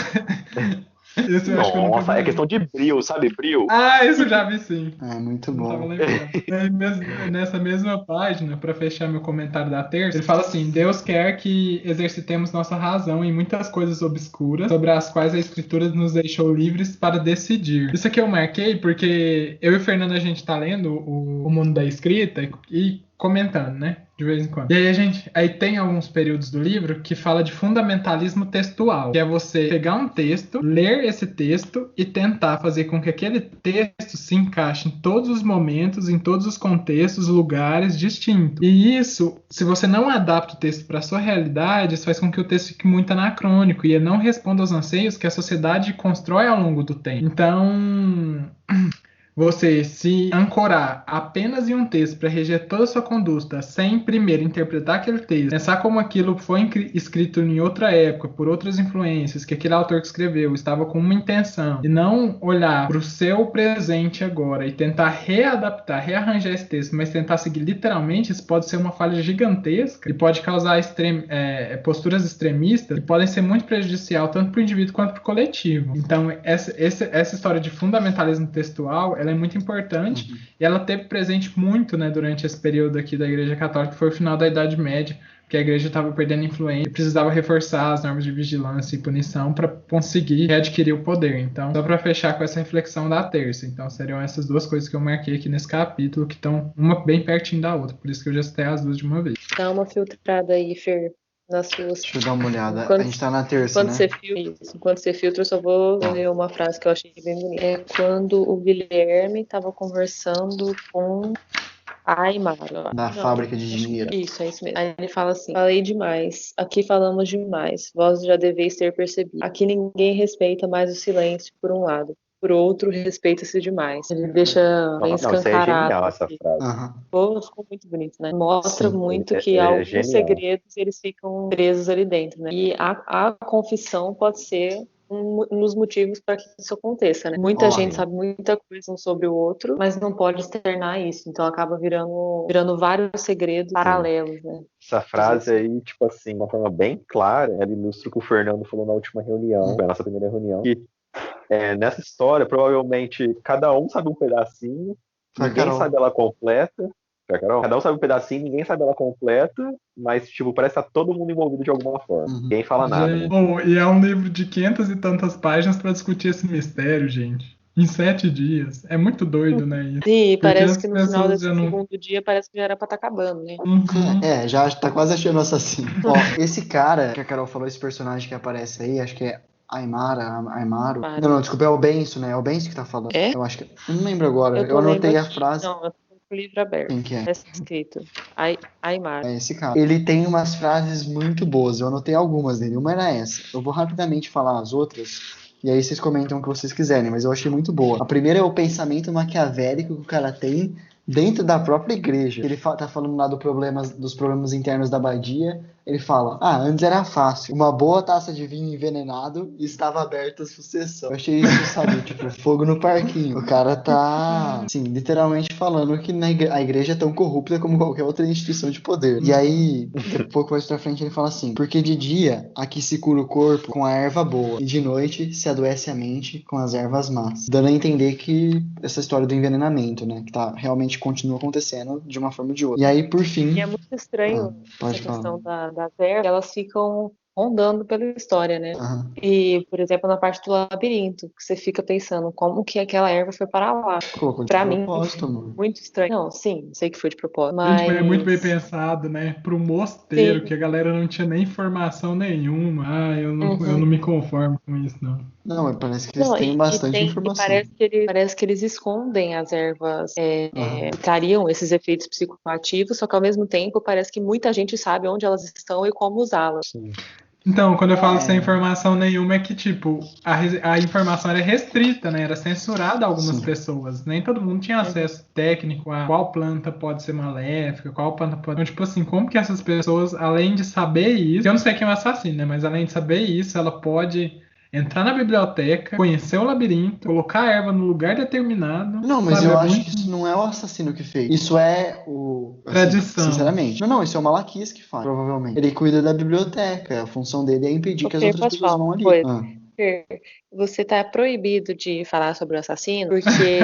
Esse eu acho que eu nunca Nossa, vi. é questão de bril, sabe? Bril. Isso eu já vi sim. É muito Não tava bom. lembrando. Nessa mesma página, para fechar meu comentário da terça, ele fala assim: Deus quer que exercitemos nossa razão em muitas coisas obscuras, sobre as quais a Escritura nos deixou livres para decidir. Isso aqui eu marquei porque eu e o Fernando, a gente tá lendo o Mundo da Escrita, e comentando, né? De vez em quando. E aí tem alguns períodos do livro que fala de fundamentalismo textual, que é você pegar um texto, ler esse texto e tentar fazer com que aquele texto se encaixe em todos os momentos, em todos os contextos, lugares distintos. E isso, se você não adapta o texto para a sua realidade, isso faz com que o texto fique muito anacrônico e ele não responda aos anseios que a sociedade constrói ao longo do tempo. Então, você se ancorar apenas em um texto para reger toda a sua conduta, sem primeiro interpretar aquele texto, pensar como aquilo foi escrito em outra época, por outras influências, que aquele autor que escreveu estava com uma intenção, e não olhar para o seu presente agora e tentar readaptar, rearranjar esse texto, mas tentar seguir literalmente, isso pode ser uma falha gigantesca e pode causar posturas extremistas que podem ser muito prejudicial tanto para o indivíduo quanto para o coletivo. Então, essa história de fundamentalismo textual, ela é muito importante e ela teve presente muito, né, durante esse período aqui da Igreja Católica, que foi o final da Idade Média, porque a Igreja estava perdendo influência e precisava reforçar as normas de vigilância e punição para conseguir readquirir o poder. Então, só para fechar com essa reflexão da terça. Então, seriam essas duas coisas que eu marquei aqui nesse capítulo, que estão uma bem pertinho da outra, por isso que eu já citei as duas de uma vez. Dá uma filtrada aí, Fer, nas suas... Deixa eu dar uma olhada. A gente tá na terça, né? Enquanto você filtra, eu só vou ler uma frase que eu achei bem bonita. É quando o Guilherme estava conversando com a Aymara. Da fábrica de dinheiro. Isso, é isso mesmo. Aí ele fala assim: falei demais, aqui falamos demais, vós já deveis ter percebido. Aqui ninguém respeita mais o silêncio, por um lado. Por outro, respeita-se demais. Ele deixa bem escancarado. Isso é genial, essa frase. Ficou muito bonito, né? Mostra muito que alguns segredos eles ficam presos ali dentro, né? E a confissão pode ser um dos motivos para que isso aconteça, né? Muita gente sabe muita coisa um sobre o outro, mas não pode externar isso. Então acaba virando vários segredos paralelos, né? Essa frase aí, tipo assim, de uma forma bem clara, ela ilustra o que o Fernando falou na última reunião, foi a nossa primeira reunião, que nessa história, provavelmente, cada um sabe um pedacinho, ninguém sabe ela completa. Cada um sabe um pedacinho, ninguém sabe ela completa, mas, tipo, parece que tá todo mundo envolvido de alguma forma. Ninguém fala nada. Né? E é um livro de 500 e tantas páginas pra discutir esse mistério, gente. Em 7 dias. É muito doido, né? Isso. Sim, parece que no final desse segundo dia parece que já era pra estar acabando, né? Já tá quase achando o assassino. Ó, esse cara que a Carol falou, esse personagem que aparece aí, acho que é Aymaro. Não, desculpa, é o Benço, né? É o Benço que tá falando. É? Eu acho que. Eu não lembro agora. Eu anotei a frase. Não, eu tô com o livro aberto. Quem que é? Tá escrito. Aymaro. É esse cara. Ele tem umas frases muito boas. Eu anotei algumas dele. Uma era essa. Eu vou rapidamente falar as outras. E aí vocês comentam o que vocês quiserem, mas eu achei muito boa. A primeira é o pensamento maquiavélico que o cara tem dentro da própria igreja. Ele tá falando lá dos problemas internos da abadia. Ele fala, antes era fácil. Uma boa taça de vinho envenenado e estava aberta a sucessão. Eu achei isso, sabe? Tipo, fogo no parquinho. O cara tá, assim, literalmente falando que a igreja é tão corrupta como qualquer outra instituição de poder. E aí, um pouco mais pra frente, ele fala assim, porque de dia aqui se cura o corpo com a erva boa e de noite se adoece a mente com as ervas más. Dando a entender que essa história do envenenamento, né? Que realmente continua acontecendo de uma forma ou de outra. E aí, por fim... E é muito estranho essa questão das ervas, elas ficam rondando pela história, né? E, por exemplo, na parte do labirinto, que você fica pensando como que aquela erva foi parar lá. Pra mim, muito estranho. Não, sim, sei que foi de propósito, mas... Gente, é muito bem pensado, né? Pro mosteiro, que a galera não tinha nem informação nenhuma. Eu não me conformo com isso, não. Não, parece que eles têm bastante informação. Parece que eles escondem as ervas que trariam esses efeitos psicoativos, só que ao mesmo tempo parece que muita gente sabe onde elas estão e como usá-las. Sim. Então, quando eu falo sem informação nenhuma, é que, tipo, a informação era restrita, né? Era censurada a algumas pessoas. Nem todo mundo tinha acesso técnico a qual planta pode ser maléfica, qual planta pode... Então, tipo assim, como que essas pessoas, além de saber isso... Eu não sei quem é o assassino, né? Mas além de saber isso, ela pode... entrar na biblioteca, conhecer o labirinto, colocar a erva no lugar determinado. Não, mas eu acho que isso não é o assassino que fez. Isso é tradição. Sinceramente. Não, isso é o Malaquias que faz, provavelmente. Ele cuida da biblioteca. A função dele é impedir que as outras pessoas vão ali. Você tá proibido de falar sobre o assassino, porque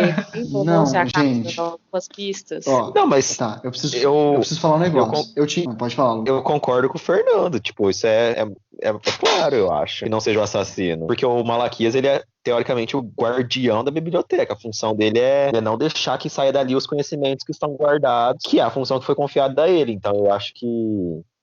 não, você acaba dando algumas pistas. Não, mas tá, eu preciso falar um negócio. Pode falar, Lu. Eu concordo com o Fernando. Tipo, isso é é claro, eu acho, que não seja o assassino. Porque o Malaquias, ele é teoricamente o guardião da biblioteca. A função dele é não deixar que saia dali os conhecimentos que estão guardados, que é a função que foi confiada a ele. Então eu acho que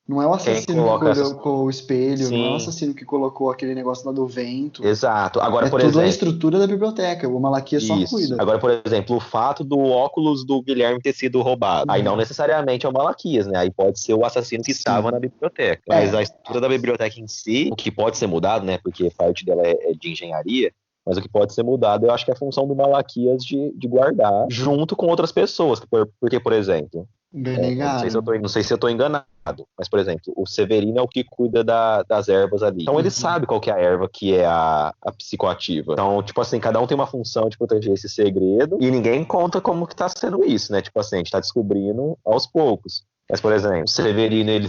Não é o quem assassino que coloca essas... colocou o espelho, não é o Sim, assassino que colocou aquele negócio lá do vento. exato. Agora, É por tudo a exemplo, estrutura da biblioteca. O Malaquias só isso. cuida. Agora, por exemplo, o fato do óculos do Guilherme ter sido roubado. Aí não necessariamente é o Malaquias, né? Aí pode ser o assassino que estava na biblioteca. Mas a estrutura da biblioteca em si, o que pode ser mudado, né? Porque parte dela é de engenharia, mas o que pode ser mudado, eu acho que é a função do Malaquias de guardar junto com outras pessoas. Porque, por exemplo, não sei se eu tô enganado, mas, por exemplo, o Severino é o que cuida das ervas ali. Então ele sabe qual que é a erva que é a psicoativa. Então, tipo assim, cada um tem uma função de proteger esse segredo e ninguém conta como que tá sendo isso, né? Tipo assim, a gente tá descobrindo aos poucos. Mas, por exemplo, o Severino, ele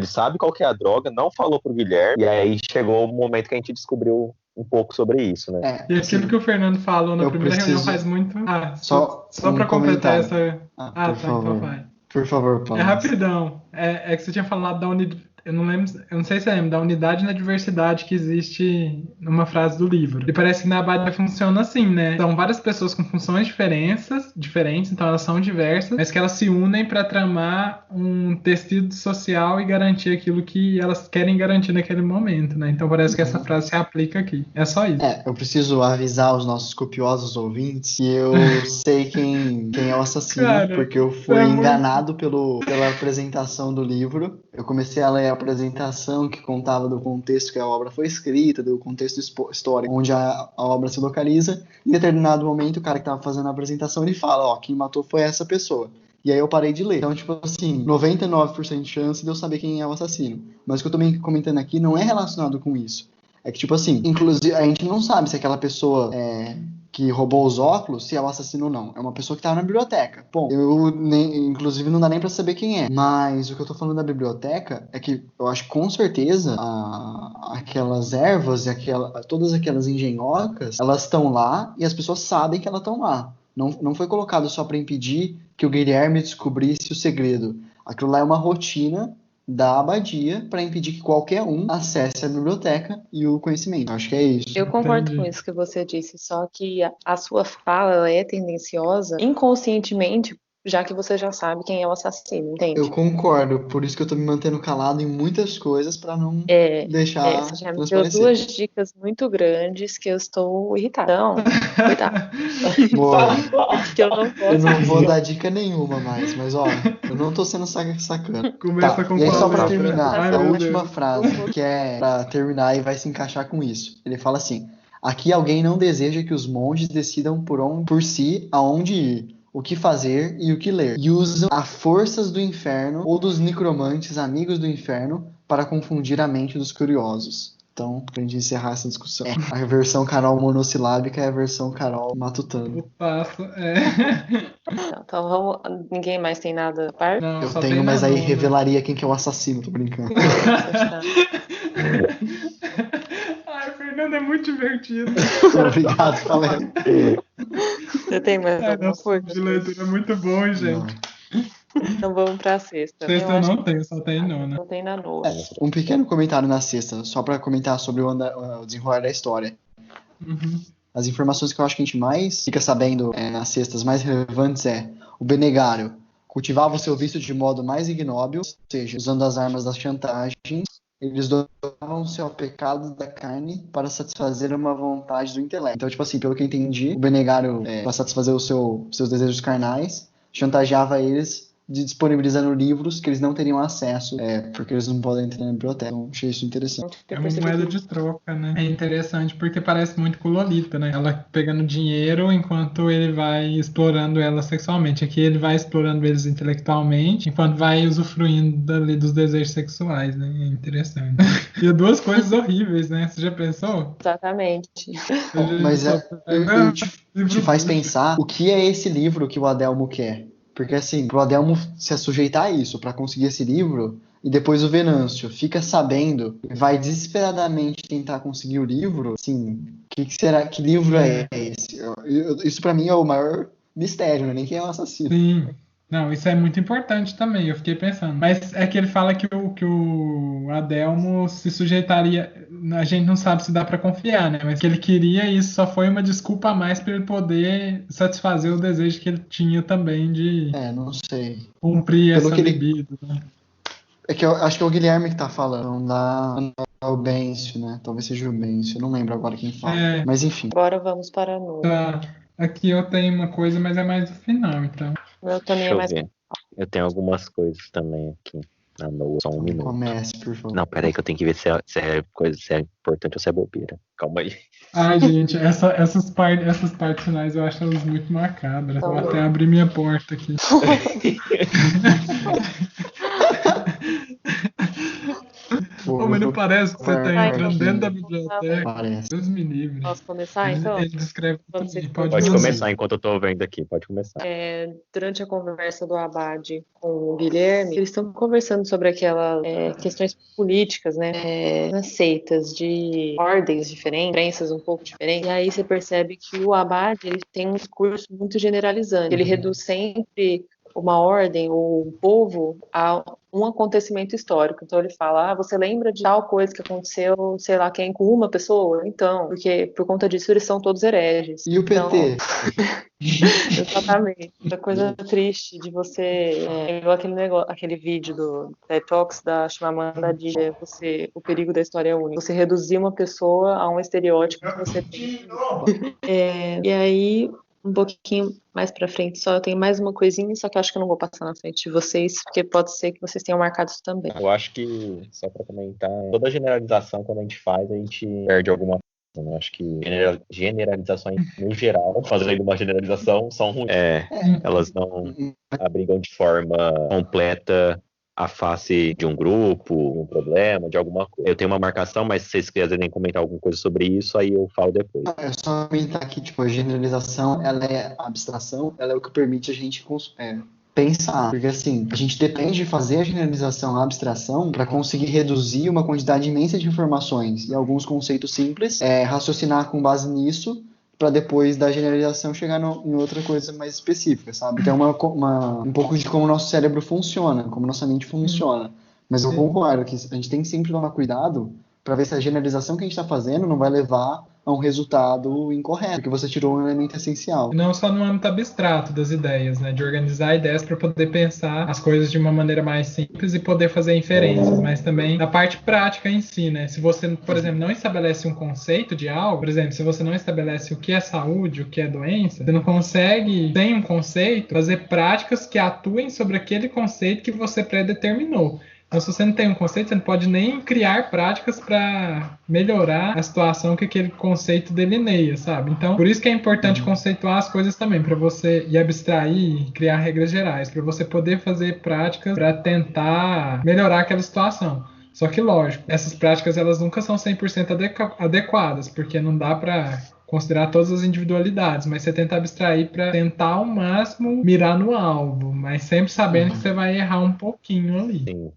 sabe qual que é a droga, não falou pro Guilherme, e aí chegou o momento que a gente descobriu um pouco sobre isso, né? E aquilo que o Fernando falou na primeira reunião faz muito... só pra completar essa... tá, então vai. Por favor, Paulo. É rapidão. É que você tinha falado da unidade. Eu não sei se você lembra, da unidade na diversidade que existe numa frase do livro. E parece que na Abadia funciona assim, né? São várias pessoas com funções diferentes, então elas são diversas, mas que elas se unem para tramar um tecido social e garantir aquilo que elas querem garantir naquele momento, né? Então parece que essa frase se aplica aqui. É só isso. Eu preciso avisar os nossos copiosos ouvintes que eu sei quem é o assassino, porque eu fui enganado pela apresentação do livro. Eu comecei a ler a apresentação que contava do contexto que a obra foi escrita, do contexto histórico onde a obra se localiza. Em determinado momento, o cara que estava fazendo a apresentação, ele fala, quem matou foi essa pessoa. E aí eu parei de ler. Então, tipo assim, 99% de chance de eu saber quem é o assassino. Mas o que eu tô comentando aqui não é relacionado com isso. É que, tipo assim, inclusive, a gente não sabe se aquela pessoa que roubou os óculos, se é o assassino ou não. É uma pessoa que tava na biblioteca. Bom, inclusive não dá nem pra saber quem é. Mas o que eu tô falando da biblioteca é que eu acho que com certeza aquelas ervas e todas aquelas engenhocas, elas estão lá e as pessoas sabem que elas estão lá. Não foi colocado só pra impedir que o Guilherme descobrisse o segredo. Aquilo lá é uma rotina da abadia para impedir que qualquer um acesse a biblioteca e o conhecimento. Acho que é isso. Eu concordo com isso que você disse, só que a sua fala ela é tendenciosa inconscientemente, já que você já sabe quem é o assassino, entende? Eu concordo, por isso que eu tô me mantendo calado em muitas coisas para não deixar você já me deu 2 dicas muito grandes que eu estou irritada. Então, cuidado. Porque eu não vou dar dica nenhuma mais, mas eu não tô sendo sacana. Começa com e aí, só pra terminar, a última frase, que é pra terminar e vai se encaixar com isso. Ele fala assim, aqui alguém não deseja que os monges decidam por si aonde ir, o que fazer e o que ler, e usam as forças do inferno ou dos necromantes amigos do inferno para confundir a mente dos curiosos. Então, pra gente encerrar essa discussão. A versão Carol monossilábica é a versão Carol matutando. Então vamos. Ninguém mais tem nada a par? Não, eu tenho, mas aí revelaria quem que é o assassino, tô brincando. Ai, o Fernando é muito divertido. Obrigado, Falero. Você tem mais alguma coisa? De leitura é muito bom, gente. Então vamos pra sexta. Sexta eu não tenho, só tem nona. Não tem na nona. Um pequeno comentário na sexta, só pra comentar sobre o desenrolar da história. As informações que eu acho que a gente mais fica sabendo nas sextas mais relevantes o Benegário cultivava o seu vício de modo mais ignóbil, ou seja, usando as armas da chantagem. Eles doavam-se ao pecado da carne para satisfazer uma vontade do intelecto. Então, tipo assim, pelo que eu entendi, o Benegário, para satisfazer seus desejos carnais, chantageava eles disponibilizando livros que eles não teriam acesso, porque eles não podem entrar na biblioteca. Então, achei isso interessante. É uma moeda de troca, né? É interessante porque parece muito com Lolita, né? Ela pegando dinheiro enquanto ele vai explorando ela sexualmente. Aqui ele vai explorando eles intelectualmente, enquanto vai usufruindo dali dos desejos sexuais, né? É interessante. E 2 coisas horríveis, né? Você já pensou? Exatamente. Mas te faz pensar o que é esse livro que o Adelmo quer. Porque assim, pro Adelmo se sujeitar a isso, para conseguir esse livro, e depois o Venâncio fica sabendo, vai desesperadamente tentar conseguir o livro, assim, que livro é esse? Isso para mim é o maior mistério, né? Nem quem é o assassino. Sim. Não, isso é muito importante também, eu fiquei pensando. Mas é que ele fala que o Adelmo se sujeitaria. A gente não sabe se dá pra confiar, né? Mas que ele queria e isso só foi uma desculpa a mais pra ele poder satisfazer o desejo que ele tinha também de Não sei. cumprir Pelo essa que ele. libido, né? É que eu acho que é o Guilherme que tá falando, não é o Bêncio, né? Talvez seja o Bêncio, eu não lembro agora quem fala. É, Mas enfim. Agora vamos para a Nora. tá. Aqui eu tenho uma coisa, mas é mais do final, então. O meu também Deixa é eu mais. ver. Eu tenho algumas coisas também aqui na Noa. Só um minuto. Comece, por favor. Não, peraí que eu tenho que ver se é coisa, se é importante ou se é bobeira. Calma aí. Ai, gente, essas partes finais eu acho elas muito macabras. Vou até abrir minha porta aqui. Pô, mas não parece que você tá entrando dentro da biblioteca. Parece. Deus me livre. Posso começar, então? Ele descreve Quando tudo vocês bem. for- Pode dizer. começar enquanto eu tô vendo aqui. Pode começar. Durante a conversa do Abade com o Guilherme, eles estão conversando sobre aquelas questões políticas, né? Nas seitas de ordens diferentes, crenças um pouco diferentes. E aí você percebe que o Abade ele tem um discurso muito generalizante. Ele reduz sempre uma ordem ou um povo a um acontecimento histórico. Então ele fala, você lembra de tal coisa que aconteceu, sei lá quem, com uma pessoa? Então, porque por conta disso eles são todos hereges. E o PT? Então, exatamente. Essa coisa triste de você. Igual aquele vídeo do TED Talks da Chimamanda Adichie, o perigo da história é única. Você reduzir uma pessoa a um estereótipo que você tem. E aí, um pouquinho mais pra frente, eu tenho mais uma coisinha, só que eu acho que eu não vou passar na frente de vocês, porque pode ser que vocês tenham marcado isso também. Eu acho que, só pra comentar, toda generalização, quando a gente faz, a gente perde alguma coisa, né? Acho que generalizações, no geral, fazendo uma generalização, são ruins. Elas não abrigam de forma completa a face de um grupo, um problema, de alguma coisa. Eu tenho uma marcação, mas se vocês quiserem comentar alguma coisa sobre isso, aí eu falo depois. É só comentar que, tipo, a generalização, ela é a abstração, ela é o que permite a gente pensar. Porque, assim, a gente depende de fazer a generalização, a abstração, para conseguir reduzir uma quantidade imensa de informações e alguns conceitos simples, raciocinar com base nisso, para depois da generalização chegar em outra coisa mais específica, sabe? Então, um pouco de como o nosso cérebro funciona, como nossa mente funciona. Mas eu concordo que a gente tem que sempre tomar cuidado para ver se a generalização que a gente está fazendo não vai levar a um resultado incorreto, porque você tirou um elemento essencial. Não só no âmbito abstrato das ideias, né? De organizar ideias para poder pensar as coisas de uma maneira mais simples e poder fazer inferências, mas também na parte prática em si, né? Se você, por exemplo, não estabelece um conceito de algo, por exemplo, se você não estabelece o que é saúde, o que é doença, você não consegue, sem um conceito, fazer práticas que atuem sobre aquele conceito que você predeterminou. Então, se você não tem um conceito, você não pode nem criar práticas para melhorar a situação que aquele conceito delineia, sabe? Então, por isso que é importante conceituar as coisas também, para você e abstrair e criar regras gerais, para você poder fazer práticas para tentar melhorar aquela situação. Só que, lógico, essas práticas elas nunca são 100% adequadas, porque não dá para considerar todas as individualidades, mas você tenta abstrair para tentar ao máximo mirar no alvo, mas sempre sabendo que você vai errar um pouquinho ali. Sim.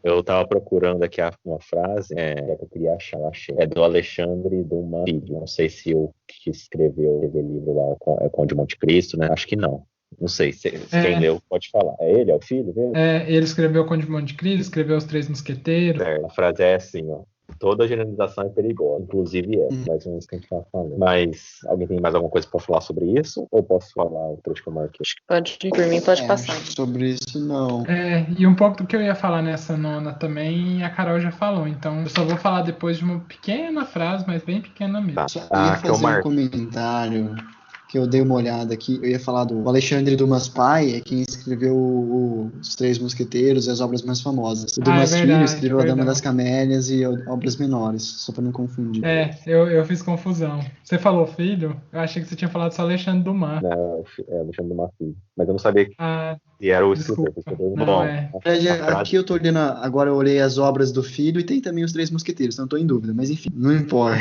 Eu tava procurando aqui uma frase que eu queria achar, eu achei. É do Alexandre Dumas Filho. Não sei se o que escreveu aquele livro lá é o Conde de Monte Cristo, né? Acho que não. Não sei, quem leu pode falar. É ele? É o filho dele? Ele escreveu o Conde de Monte Cristo, escreveu Os Três Mosqueteiros. A frase é assim, ó. Toda generalização é perigosa, inclusive mais ou menos que a gente tá falando. Mas alguém tem mais alguma coisa para falar sobre isso? Ou posso falar o trecho que eu marquei? Por mim, pode passar. Sobre isso, não. E um pouco do que eu ia falar nessa nona também, a Carol já falou. Então, eu só vou falar depois de uma pequena frase, mas bem pequena mesmo. Tá. Eu ia fazer um comentário que eu dei uma olhada aqui. Eu ia falar do Alexandre Dumas Pai, é quem escreveu Os Três Mosqueteiros e as obras mais famosas. O Dumas Filho escreveu A Dama das Camélias e obras menores, só para não confundir. Eu fiz confusão. Você falou filho? Eu achei que você tinha falado só Alexandre Dumas. Não, é Alexandre Dumas Filho. Mas eu não sabia que era o escritor. Bom, aqui eu tô olhando, agora eu olhei as obras do Filho e tem também Os Três Mosqueteiros, então eu tô em dúvida, mas enfim, não importa.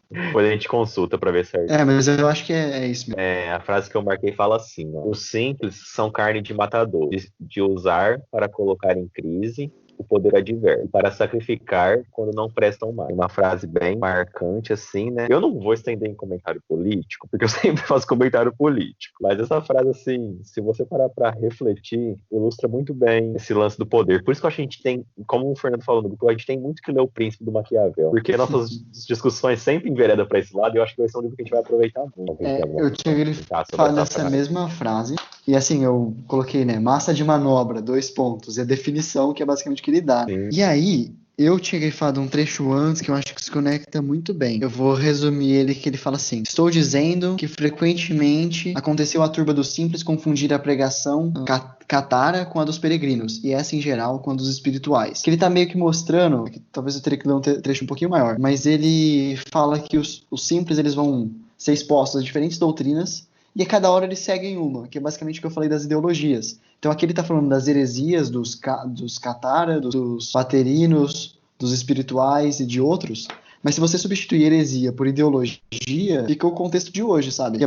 Depois a gente consulta para ver certo. Mas eu acho que é isso mesmo. A frase que eu marquei fala assim, ó. Os simples são carne de matador, de usar para colocar em crise o poder adverso, para sacrificar quando não prestam mais. Uma frase bem marcante, assim, né? Eu não vou estender em comentário político, porque eu sempre faço comentário político, mas essa frase, assim, se você parar para refletir, ilustra muito bem esse lance do poder. Por isso que eu acho que a gente tem, como o Fernando falou no grupo, a gente tem muito que ler O Príncipe do Maquiavel, porque nossas discussões sempre enveredam para esse lado, e eu acho que vai ser um livro que a gente vai aproveitar muito. Eu tinha grifado essa mesma frase, e assim, eu coloquei, né, massa de manobra, 2 pontos, e a definição que é basicamente o que ele dá. Sim. E aí, eu tinha grifado um trecho antes que eu acho que se conecta muito bem. Eu vou resumir ele, que ele fala assim: estou dizendo que frequentemente aconteceu a turba dos simples confundir a pregação catara com a dos peregrinos, e essa em geral com a dos espirituais. Que ele tá meio que mostrando, que talvez eu teria que ler um trecho um pouquinho maior, mas ele fala que os simples eles vão ser expostos a diferentes doutrinas, e a cada hora eles seguem uma, que é basicamente o que eu falei das ideologias. Então aqui ele está falando das heresias, dos catara, dos paterinos, dos espirituais e de outros, mas se você substituir heresia por ideologia, fica o contexto de hoje, sabe? Que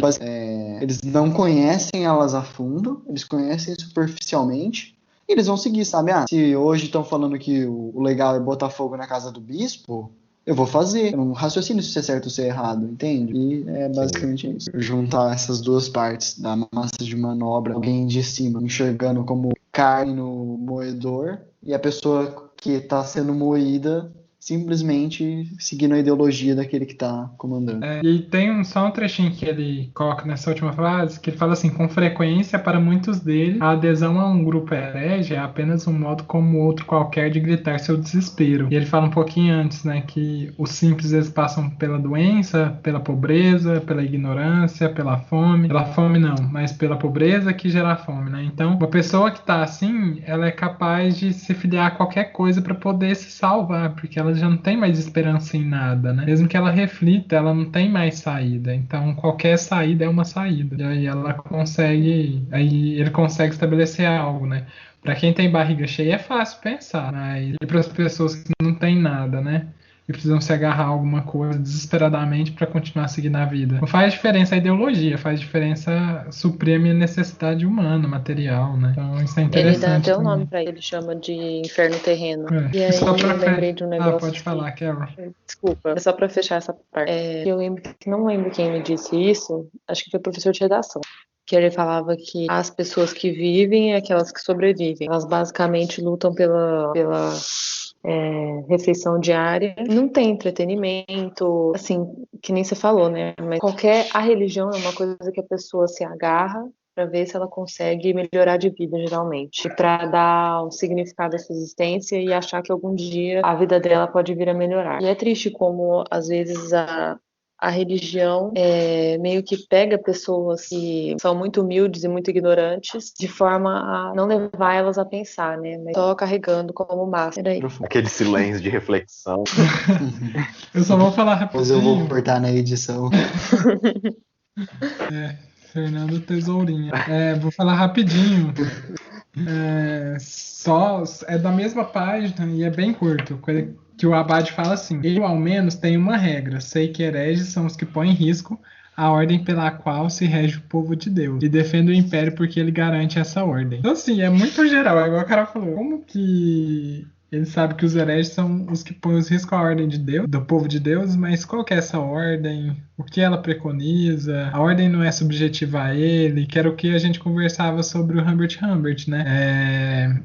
eles não conhecem elas a fundo, eles conhecem superficialmente, e eles vão seguir, sabe? Se hoje estão falando que o legal é botar fogo na casa do bispo, eu vou fazer. Eu não raciocino se é certo ou se é errado, entende? E é basicamente isso. Juntar essas duas partes da massa de manobra, alguém de cima enxergando como carne no moedor, e a pessoa que está sendo moída simplesmente seguindo a ideologia daquele que está comandando. E tem só um trechinho que ele coloca nessa última frase, que ele fala assim: com frequência, para muitos deles, a adesão a um grupo herege é apenas um modo como outro qualquer de gritar seu desespero. E ele fala um pouquinho antes, né, que os simples eles passam pela doença, pela pobreza, pela ignorância, pela fome não, mas pela pobreza que gera fome, né? Então, uma pessoa que está assim, ela é capaz de se filiar a qualquer coisa para poder se salvar, porque ela já não tem mais esperança em nada, né? Mesmo que ela reflita, ela não tem mais saída. Então, qualquer saída é uma saída. E aí ele consegue estabelecer algo, né? Para quem tem barriga cheia é fácil pensar, mas e para as pessoas que não têm nada, né? E precisam se agarrar a alguma coisa desesperadamente para continuar seguindo a vida. Não faz diferença a ideologia, faz diferença suprir a minha necessidade humana, material, né? Então isso é interessante. Ele dá até o também. nome pra ele, chama de inferno terreno. É. E aí Só pra eu lembrei de um negócio. pode falar, Carol. Desculpa, é só pra fechar essa parte. Eu não lembro quem me disse isso, acho que foi o professor de redação. Que ele falava que as pessoas que vivem e aquelas que sobrevivem, elas basicamente lutam pela refeição diária, não tem entretenimento, assim, que nem você falou, né? Mas a religião é uma coisa que a pessoa se agarra para ver se ela consegue melhorar de vida, geralmente, para dar um significado à sua existência e achar que algum dia a vida dela pode vir a melhorar. E é triste como, às vezes, a religião meio que pega pessoas que são muito humildes e muito ignorantes de forma a não levar elas a pensar, né? Mas só carregando como máscara. Aquele silêncio de reflexão. Eu só vou falar rapidinho. Depois eu vou cortar na edição. Fernando Tesourinha. Vou falar rapidinho. É da mesma página e é bem curto. Que o Abade fala assim: eu ao menos tenho uma regra, sei que hereges são os que põem em risco a ordem pela qual se rege o povo de Deus, e defendo o império porque ele garante essa ordem. Então assim, é muito geral, é igual o cara falou, como que ele sabe que os hereges são os que põem os riscos à ordem de Deus, do povo de Deus, mas qual que é essa ordem? O que ela preconiza? A ordem não é subjetiva a ele, que era o que a gente conversava sobre o Humbert, né?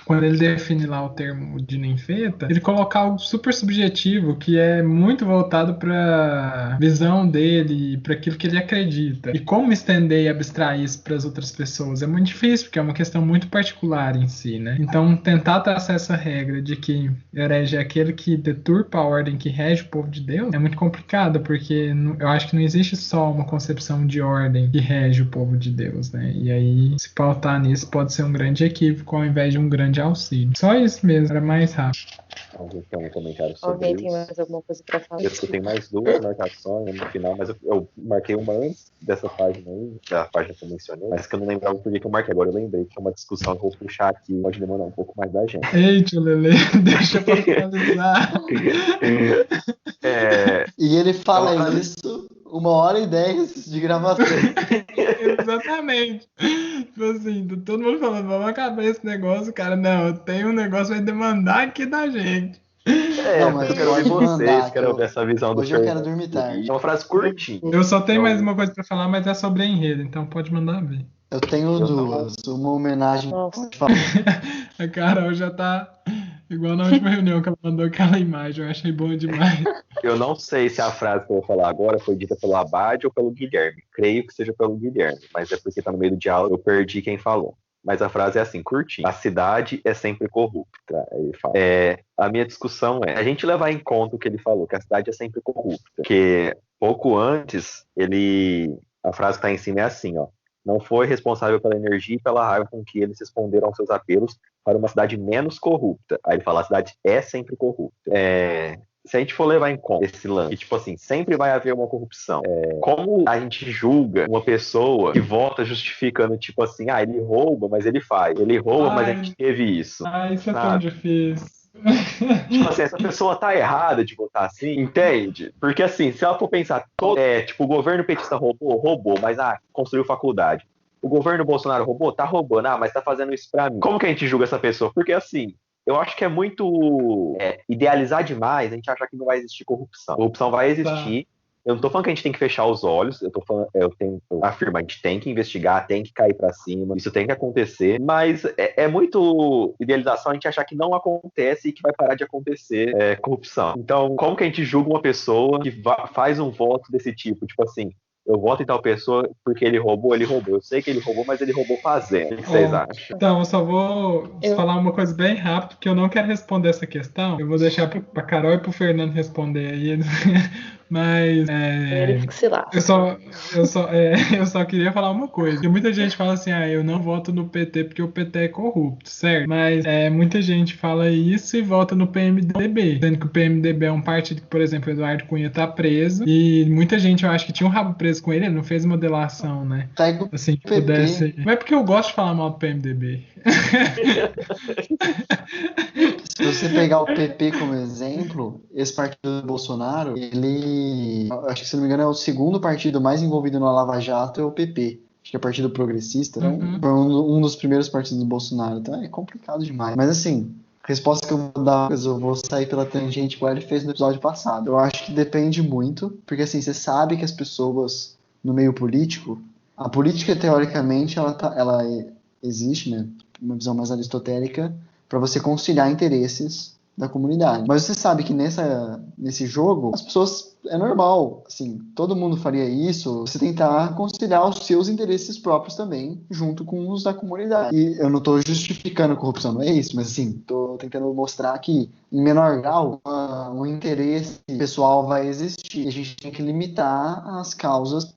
Quando ele define lá o termo de ninfeta, ele coloca algo super subjetivo que é muito voltado para visão dele, para aquilo que ele acredita. E como estender e abstrair isso para as outras pessoas é muito difícil, porque é uma questão muito particular em si, né? Então, tentar traçar essa regra de que herege é aquele que deturpa a ordem que rege o povo de Deus é muito complicado, porque eu acho que não existe só uma concepção de ordem que rege o povo de Deus, né? E aí, se pautar nisso pode ser um grande equívoco ao invés de um grande auxílio. Só isso mesmo, era mais rápido. Alguém tem um comentário sobre Alguém isso? tem mais alguma coisa para falar? Eu tenho mais 2 marcações no final, mas eu marquei uma antes dessa página aí, da página que eu mencionei, mas que eu não lembrava por que eu marquei. Agora eu lembrei que é uma discussão que eu vou puxar aqui, pode demorar um pouco mais da gente. Eita, Lele, deixa pra finalizar. E ele fala isso 1h10 de gravação. Exatamente. Tipo assim, tá todo mundo falando, vamos acabar esse negócio, cara. Não, tem um negócio que vai demandar aqui da gente. Não, Por mas isso eu quero ouvir pode vocês, mandar, quero ouvir essa visão do hoje eu quero Fernando. dormir tarde. É uma frase curtinha. Eu só tenho mais Então, uma coisa pra falar, mas é sobre enredo, então pode mandar ver. Eu tenho Eu duas. Uma homenagem. Nossa. Pode falar. A Carol já tá igual na última reunião que ela mandou aquela imagem, eu achei bom demais. eu não sei se a frase que eu vou falar agora foi dita pelo Abade ou pelo Guilherme. Creio que seja pelo Guilherme, mas é porque tá no meio do diálogo, eu perdi quem falou. Mas a frase é assim, curtinha. A cidade é sempre corrupta. Ele fala. A minha discussão é a gente levar em conta o que ele falou, que a cidade é sempre corrupta. Porque pouco antes, a frase que tá em cima é assim, ó. Não foi responsável pela energia e pela raiva com que eles responderam aos seus apelos para uma cidade menos corrupta. Aí ele fala, a cidade é sempre corrupta. Se a gente for levar em conta esse lance, que, tipo assim, sempre vai haver uma corrupção. Como a gente julga uma pessoa que vota justificando, tipo assim, ele rouba, mas ele faz. Ele rouba, mas a gente teve isso. Isso é tão sabe? difícil. Tipo assim, essa pessoa tá errada de votar assim, entende? Porque assim, se ela for pensar, tipo, o governo petista roubou, mas construiu faculdade. O governo Bolsonaro roubou, tá roubando, mas tá fazendo isso pra mim. Como que a gente julga essa pessoa? Porque assim, eu acho que é muito idealizar demais a gente achar que não vai existir corrupção. Corrupção vai existir. Eu não tô falando que a gente tem que fechar os olhos, eu afirmo, a gente tem que investigar, tem que cair pra cima, isso tem que acontecer, mas é muito idealização a gente achar que não acontece e que vai parar de acontecer corrupção. Então, como que a gente julga uma pessoa que faz um voto desse tipo? Tipo assim, eu voto em tal pessoa porque ele roubou. Eu sei que ele roubou, mas ele roubou fazendo. O que vocês acham? Então, eu só vou falar uma coisa bem rápido, porque eu não quero responder essa questão. Eu vou deixar pra Carol e pro Fernando responder aí. Mas Ele fica se lá. eu só queria falar uma coisa. Porque muita gente fala assim, eu não voto no PT porque o PT é corrupto, certo? Mas muita gente fala isso e vota no PMDB. Sendo que o PMDB é um partido que, por exemplo, o Eduardo Cunha tá preso. E muita gente, eu acho que tinha um rabo preso com ele não fez uma delação, né? Assim, que pudesse. Mas é porque eu gosto de falar mal do PMDB. Se você pegar o PP como exemplo, esse partido do Bolsonaro, acho que, se não me engano, é o segundo partido mais envolvido na Lava Jato, é o PP. Acho que é o Partido Progressista, foi um dos primeiros partidos do Bolsonaro. Então é complicado demais. Mas assim, a resposta que eu vou dar, eu vou sair pela tangente igual ele fez no episódio passado. Eu acho que depende muito, porque assim, você sabe que as pessoas no meio político, a política teoricamente ela existe, né? Uma visão mais aristotélica, para você conciliar interesses da comunidade. Mas você sabe que nesse jogo, as pessoas, é normal, assim, todo mundo faria isso, você tentar conciliar os seus interesses próprios também, junto com os da comunidade. E eu não estou justificando a corrupção, não é isso, mas assim, estou tentando mostrar que, em menor grau, um interesse pessoal vai existir. E a gente tem que limitar as causas,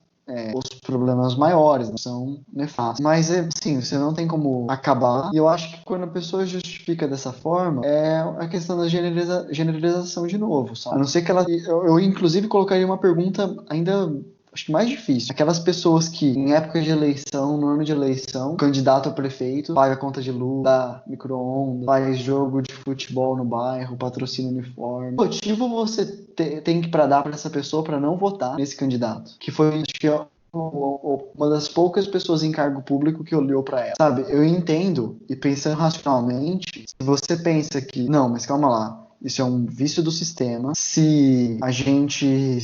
os problemas maiores, não são nefastos. Mas, assim, você não tem como acabar. E eu acho que quando a pessoa justifica dessa forma, é a questão da generalização de novo, sabe? A não ser que ela... Eu inclusive, colocaria uma pergunta ainda... acho que mais difícil. Aquelas pessoas que, em época de eleição, no ano de eleição, candidato a prefeito, paga conta de luz, dá micro-ondas, faz jogo de futebol no bairro, patrocina uniforme. Que motivo você tem que dar para essa pessoa para não votar nesse candidato? Que foi, acho que, uma das poucas pessoas em cargo público que olhou para ela. Sabe, eu entendo, e pensando racionalmente, se você pensa que, não, mas calma lá, isso é um vício do sistema. Se a gente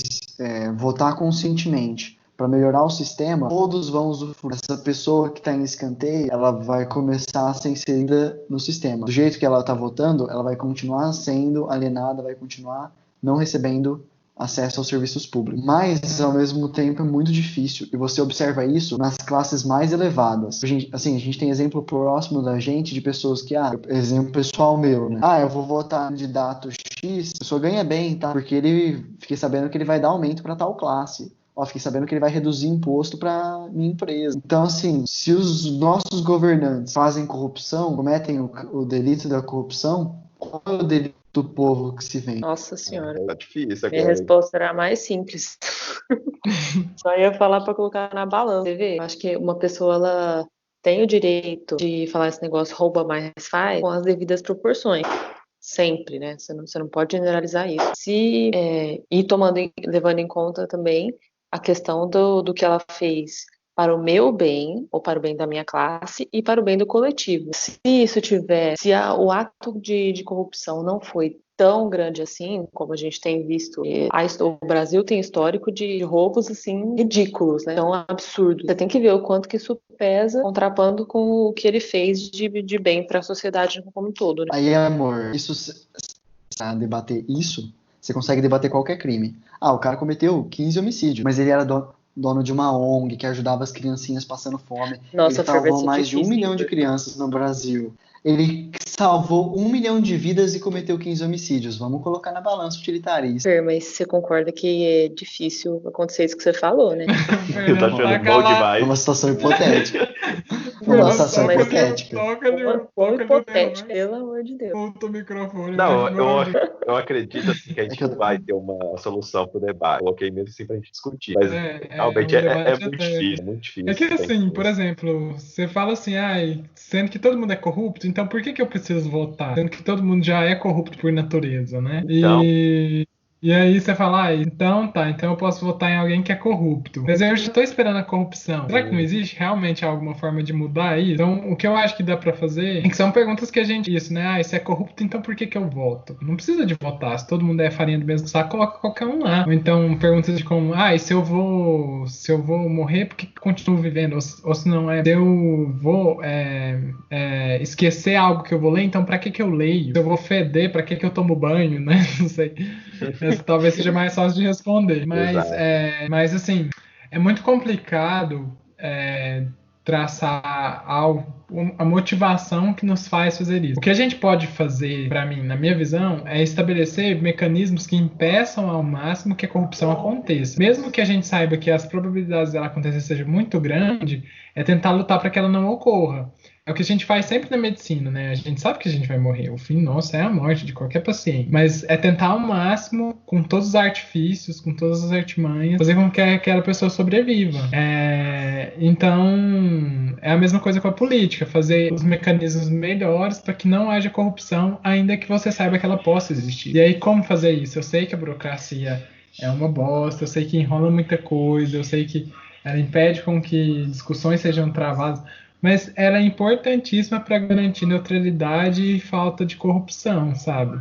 votar conscientemente para melhorar o sistema, todos vão usufruir. Essa pessoa que está em escanteio, ela vai começar a ser inserida no sistema. Do jeito que ela está votando, ela vai continuar sendo alienada, vai continuar não recebendo acesso aos serviços públicos. Mas, ao mesmo tempo, é muito difícil. E você observa isso nas classes mais elevadas. A gente tem exemplo próximo da gente de pessoas que, exemplo pessoal meu, né? Eu vou votar no candidato X, a pessoa ganha bem, tá? Porque fiquei sabendo que ele vai dar aumento para tal classe. Fiquei sabendo que ele vai reduzir imposto para minha empresa. Então, assim, se os nossos governantes fazem corrupção, cometem o delito da corrupção, qual é o delito do povo que se vem? Nossa senhora. Tá difícil agora. Minha resposta era a mais simples. Só ia falar pra colocar na balança. Você vê? Acho que uma pessoa, ela tem o direito de falar esse negócio rouba mais faz com as devidas proporções. Sempre, né? Você não pode generalizar isso. E levando em conta também a questão do que ela fez para o meu bem, ou para o bem da minha classe, e para o bem do coletivo. O ato de corrupção não foi tão grande assim, como a gente tem visto, o Brasil tem histórico de roubos, assim, ridículos, né? Tão absurdos. Você tem que ver o quanto que isso pesa, contrapando com o que ele fez de bem para a sociedade como um todo, né? Aí, amor, pra debater isso, você consegue debater qualquer crime. O cara cometeu 15 homicídios, mas ele era dono de uma ONG que ajudava as criancinhas passando fome. Nossa, Ele salvou ser mais de 1 difícil, milhão de crianças no Brasil. Ele salvou 1 milhão de vidas e cometeu 15 homicídios. Vamos colocar na balança utilitarista. mas você concorda que é difícil acontecer isso que você falou, né? Eu tô achando bom É demais. uma situação hipotética. Nossa, mas hipotética. Quão hipotético, pelo amor de Deus. Volta o microfone. Não, mas eu acredito assim, que a gente não vai ter uma solução pro debate. Coloquei mesmo assim pra gente discutir. Mas realmente o debate muito difícil, muito difícil. É que assim, por exemplo, você fala assim, sendo que todo mundo é corrupto, então por que eu preciso votar? Sendo que todo mundo já é corrupto por natureza, né? Então, E aí você fala, então eu posso votar em alguém que é corrupto. Mas eu já tô esperando a corrupção. Será que não existe realmente alguma forma de mudar isso? Então, o que eu acho que dá pra fazer, que são perguntas que a gente isso, né? Se é corrupto, então por que eu voto? Não precisa de votar. Se todo mundo é farinha do mesmo saco, coloca qualquer um lá. Ou então perguntas de como, e se eu vou morrer, por que continuo vivendo? Ou se não se eu vou esquecer algo que eu vou ler, então pra que eu leio? Se eu vou feder, pra que eu tomo banho, né? Não sei. Essa talvez seja mais fácil de responder. Mas assim, é muito complicado traçar a motivação que nos faz fazer isso. O que a gente pode fazer, para mim, na minha visão, é estabelecer mecanismos que impeçam ao máximo que a corrupção aconteça. Mesmo que a gente saiba que as probabilidades dela acontecer sejam muito grandes, é tentar lutar para que ela não ocorra. É o que a gente faz sempre na medicina, né? A gente sabe que a gente vai morrer. O fim nosso é a morte de qualquer paciente. Mas é tentar ao máximo, com todos os artifícios, com todas as artimanhas, fazer com que aquela pessoa sobreviva. Então, é a mesma coisa com a política. Fazer os mecanismos melhores para que não haja corrupção, ainda que você saiba que ela possa existir. E aí, como fazer isso? Eu sei que a burocracia é uma bosta, eu sei que enrola muita coisa, eu sei que ela impede com que discussões sejam travadas, mas ela é importantíssima para garantir neutralidade e falta de corrupção, sabe?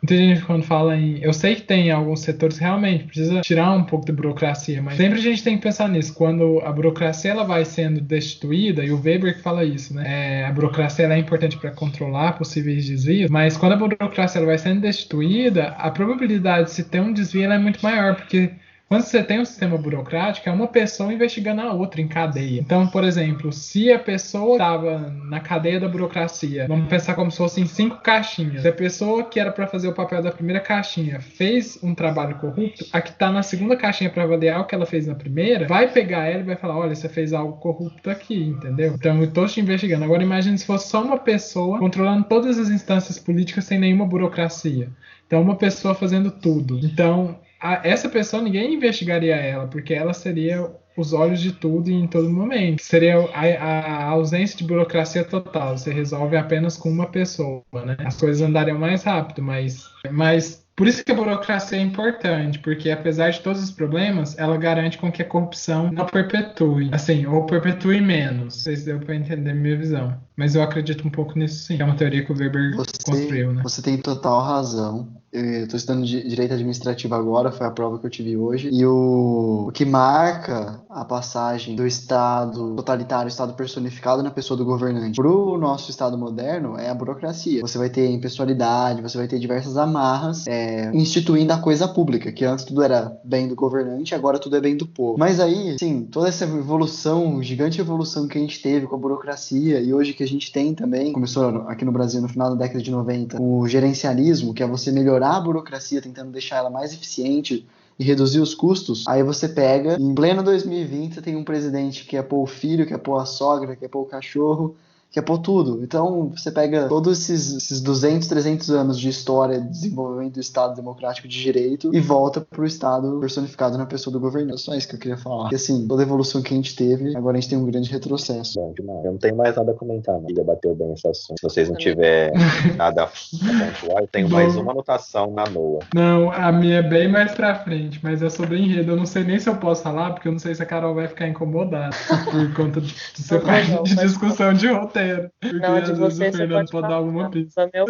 Muita gente quando fala eu sei que tem alguns setores que realmente precisa tirar um pouco da burocracia, mas sempre a gente tem que pensar nisso. Quando a burocracia ela vai sendo destituída, e o Weber que fala isso, né? A burocracia ela é importante para controlar possíveis desvios, mas quando a burocracia ela vai sendo destituída, a probabilidade de se ter um desvio ela é muito maior, porque quando você tem um sistema burocrático, é uma pessoa investigando a outra em cadeia. Então, por exemplo, se a pessoa estava na cadeia da burocracia, vamos pensar como se fossem 5 caixinhas. Se a pessoa que era para fazer o papel da primeira caixinha fez um trabalho corrupto, a que está na segunda caixinha para avaliar o que ela fez na primeira, vai pegar ela e vai falar, olha, você fez algo corrupto aqui, entendeu? Então, eu estou te investigando. Agora, imagine se fosse só uma pessoa controlando todas as instâncias políticas sem nenhuma burocracia. Então, uma pessoa fazendo tudo. Então, essa pessoa ninguém investigaria ela, porque ela seria os olhos de tudo e em todo momento. Seria a ausência de burocracia total. Você resolve apenas com uma pessoa, né? As coisas andariam mais rápido, mas por isso que a burocracia é importante, porque apesar de todos os problemas, ela garante com que a corrupção não perpetue, assim, ou perpetue menos. Não sei se deu para entender a minha visão. Mas eu acredito um pouco nisso sim. É uma teoria que o Weber construiu, né? Você tem total razão. Eu estou estudando direito administrativo agora, foi a prova que eu tive hoje. E o que marca a passagem do Estado totalitário, Estado personificado na pessoa do governante, para o nosso Estado moderno é a burocracia. Você vai ter impessoalidade, você vai ter diversas amarras instituindo a coisa pública, que antes tudo era bem do governante, agora tudo é bem do povo. Mas aí, sim, toda essa evolução, gigante evolução que a gente teve com a burocracia e hoje que a gente tem também, começou aqui no Brasil no final da década de 90, o gerencialismo, que é você melhorar a burocracia, tentando deixar ela mais eficiente e reduzir os custos. Aí você pega, em pleno 2020, você tem um presidente que quer pôr o filho, quer pôr a sogra, quer pôr o cachorro, quer pôr tudo. Então, você pega todos esses 200, 300 anos de história de desenvolvimento do Estado Democrático de Direito e volta pro Estado personificado na pessoa do governante. Só isso que eu queria falar. Porque, assim, toda a evolução que a gente teve, agora a gente tem um grande retrocesso. Bom demais. Eu não tenho mais nada a comentar, não. Debateu bem esse assunto. Se vocês não tiverem nada a pontuar, eu tenho mais uma anotação na NOA. Não, a minha é bem mais pra frente, mas é sobre enredo. Eu não sei nem se eu posso falar, porque eu não sei se a Carol vai ficar incomodada por conta de ser parte de discussão de roteiro. Porque Não, às de vezes você o Fernando pode pode dar falar. alguma pista. Meu...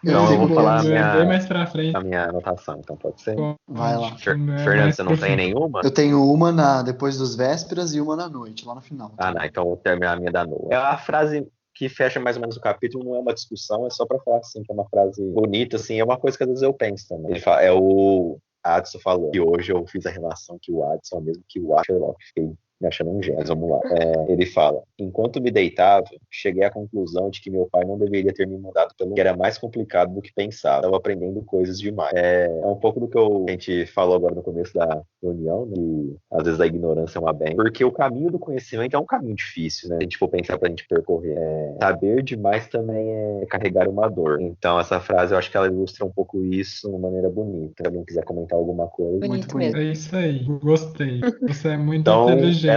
Então eu vou falar bem mais pra frente. a minha anotação, então pode ser? Vai lá. Fernando, você não tem nenhuma? Eu tenho uma depois dos vésperas e uma na noite, lá no final. Ah, não, então eu vou terminar a minha da NOA. É a frase que fecha mais ou menos o capítulo, não é uma discussão, é só pra falar assim, que é uma frase bonita, assim, é uma coisa que às vezes eu penso também. Ele fala, é o Adson falou que hoje eu fiz a relação que o Adson é o mesmo que o Sherlock fez, me achando um gênio. Vamos lá. Ele fala, enquanto me deitava, cheguei à conclusão de que meu pai não deveria ter me mandado pelo que era mais complicado do que pensava. Estava aprendendo coisas demais. É um pouco do que a gente falou agora no começo da reunião, né? Que às vezes a ignorância é uma benção, porque o caminho do conhecimento é um caminho difícil, né? Se a gente for pensar pra gente percorrer. Saber demais também é carregar uma dor. Então essa frase, eu acho que ela ilustra um pouco isso de uma maneira bonita. Se alguém quiser comentar alguma coisa. Muito bonito. É isso aí, gostei. Você é muito Então, inteligente.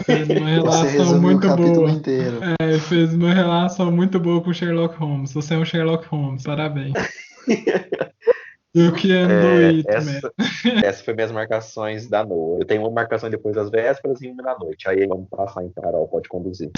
Fez uma relação muito o capítulo boa. inteiro. Fez uma relação muito boa com Sherlock Holmes. Você é um Sherlock Holmes, parabéns. E o que é Essa foi minhas marcações da NOA. Eu tenho uma marcação depois das vésperas e uma na noite. Aí vamos passar então, Carol, pode conduzir.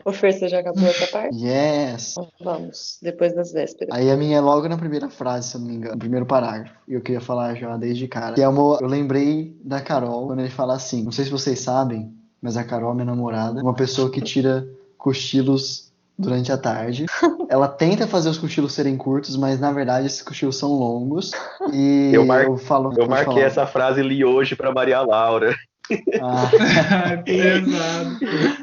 O Fer, você já acabou essa parte? Yes! Vamos, depois das vésperas. Aí a minha é logo na primeira frase, se eu não me engano, no primeiro parágrafo. E eu queria falar já desde cara. Que eu lembrei da Carol quando ele fala assim, não sei se vocês sabem, mas a Carol, minha namorada, é uma pessoa que tira cochilos durante a tarde. Ela tenta fazer os cochilos serem curtos, mas na verdade esses cochilos são longos. E eu marquei essa frase e li hoje pra Maria Laura. Pesado.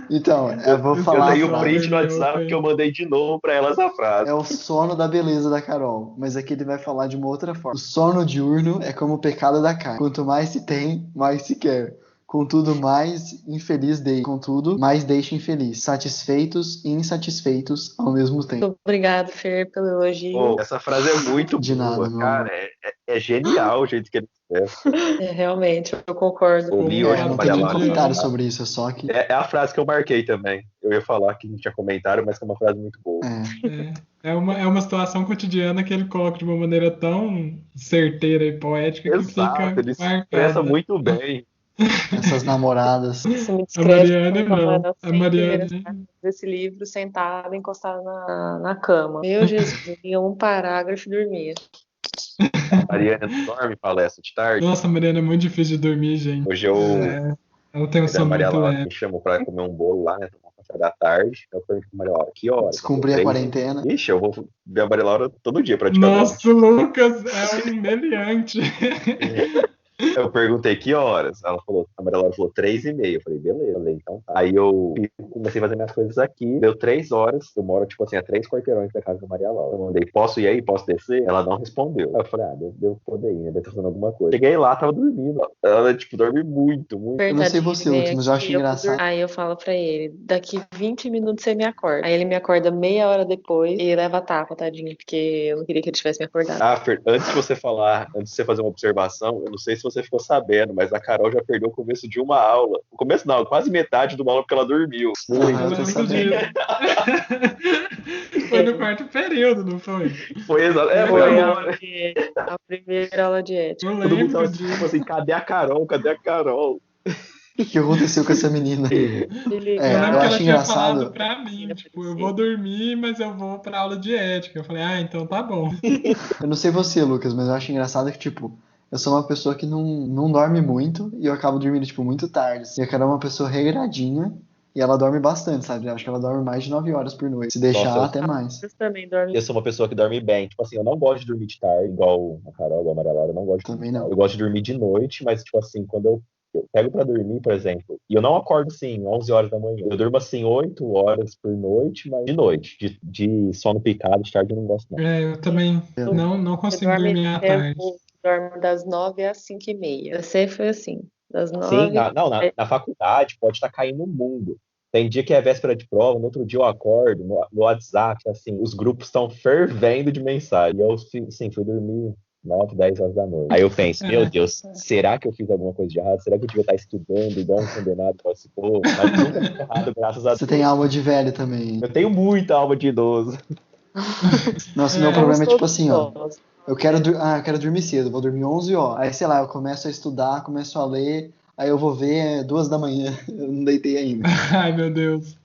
Então, eu vou falar. Eu dei o print no WhatsApp que eu mandei de novo pra ela essa frase. É o sono da beleza da Carol, mas aqui ele vai falar de uma outra forma. O sono diurno é como o pecado da carne. Quanto mais se tem, mais se quer. Contudo, mais infeliz deixa. Contudo, mais deixa infeliz. Satisfeitos e insatisfeitos ao mesmo tempo. Muito obrigado, Fer, pelo elogio. Essa frase é muito De boa, nada, cara. É genial o jeito que ele escreve. Realmente, eu concordo. Eu li hoje não com tem Maria nem Laura. comentário sobre isso, é só que... É a frase que eu marquei também. Eu ia falar que não tinha comentário, mas que é uma frase muito boa. É uma situação cotidiana que ele coloca de uma maneira tão certeira e poética que fica ele se marcada. expressa muito bem. Essas namoradas. Isso me A descreve Mariane não. A Mariane... desse livro sentada, encostada na cama. Meu Jesus, lia um parágrafo e dormia. A Mariana não dorme palestra de tarde. Nossa, a Mariana é muito difícil de dormir, gente. Hoje eu... Ela tem um sono Maria muito Laura leve. me chamou pra comer um bolo lá, né? Tomar um café da tarde. Eu perguntei pra Maria Laura, que horas? Descumprir a quarentena. Ixi, eu vou ver a Maria Laura todo dia praticamente. Nossa, o Lucas é um meliante. Eu perguntei que horas. A Maria Laura falou 3h30. Eu falei, beleza. Eu falei, então tá. Aí eu comecei a fazer minhas coisas aqui. Deu 3 horas. Eu moro, tipo assim, a 3 quarteirões da casa da Maria Laura. Eu mandei, posso ir aí? Posso descer? Ela não respondeu. Aí eu falei, devo poder ir, né? Deve estar fazendo alguma coisa. Cheguei lá, tava dormindo. Ela, tipo, dorme muito, muito. Eu não sei você, Lucas, mas eu acho engraçado. Aí eu falo pra ele, daqui 20 minutos você me acorda. Aí ele me acorda meia hora depois e leva a tapa, tadinho, porque eu não queria que ele tivesse me acordado. Fer, antes de você fazer uma observação, eu não sei se você ficou sabendo, mas a Carol já perdeu o começo de uma aula. O começo não, quase metade de uma aula porque ela dormiu. Eu tô sabendo. Foi no quarto período, não foi? Foi exato. Foi a primeira aula de ética. Eu Todo mundo tava lembro tipo assim, cadê a Carol? Cadê a Carol? O que aconteceu com essa menina? Eu lembro que ela tinha falado pra mim, tipo, eu vou dormir, mas eu vou pra aula de ética. Eu falei, então tá bom. Eu não sei você, Lucas, mas eu acho engraçado que, tipo, eu sou uma pessoa que não dorme muito e eu acabo dormindo, tipo, muito tarde. E a Carol é uma pessoa regradinha e ela dorme bastante, sabe? Eu acho que ela dorme mais de 9 horas por noite. Se deixar, até mais. Eu também dormo. Eu sou uma pessoa que dorme bem. Tipo assim, eu não gosto de dormir de tarde, igual a Carol, igual a Maria Laura, eu não gosto de Também dormir. não. Eu gosto de dormir de noite, mas, tipo assim, quando eu pego pra dormir, por exemplo, e eu não acordo, assim, 11 horas da manhã. Eu durmo, assim, 8 horas por noite, mas de noite. De sono picado, de tarde eu não gosto, não. Eu também não consigo dormir à tarde. Dormo das 9 às 5h30. Você foi assim, das 9... Sim, na faculdade pode estar caindo o mundo. Tem dia que é véspera de prova, no outro dia eu acordo no WhatsApp, assim, os grupos estão fervendo de mensagem. E eu, sim, fui dormir 9, 10 horas da noite. Aí eu penso, meu Deus, será que eu fiz alguma coisa de errado? Será que eu devia estar estudando igual um condenado para esse povo? Mas nunca fiz errado, graças a Você Deus. tem alma de velho também. Eu tenho muita alma de idoso. Nossa, meu É, problema é tipo Todos assim, ó. nós. Eu quero dormir cedo, vou dormir 11 horas. Aí, sei lá, eu começo a estudar, começo a ler, aí eu vou ver 2 da manhã. Eu não deitei ainda. Ai, meu Deus.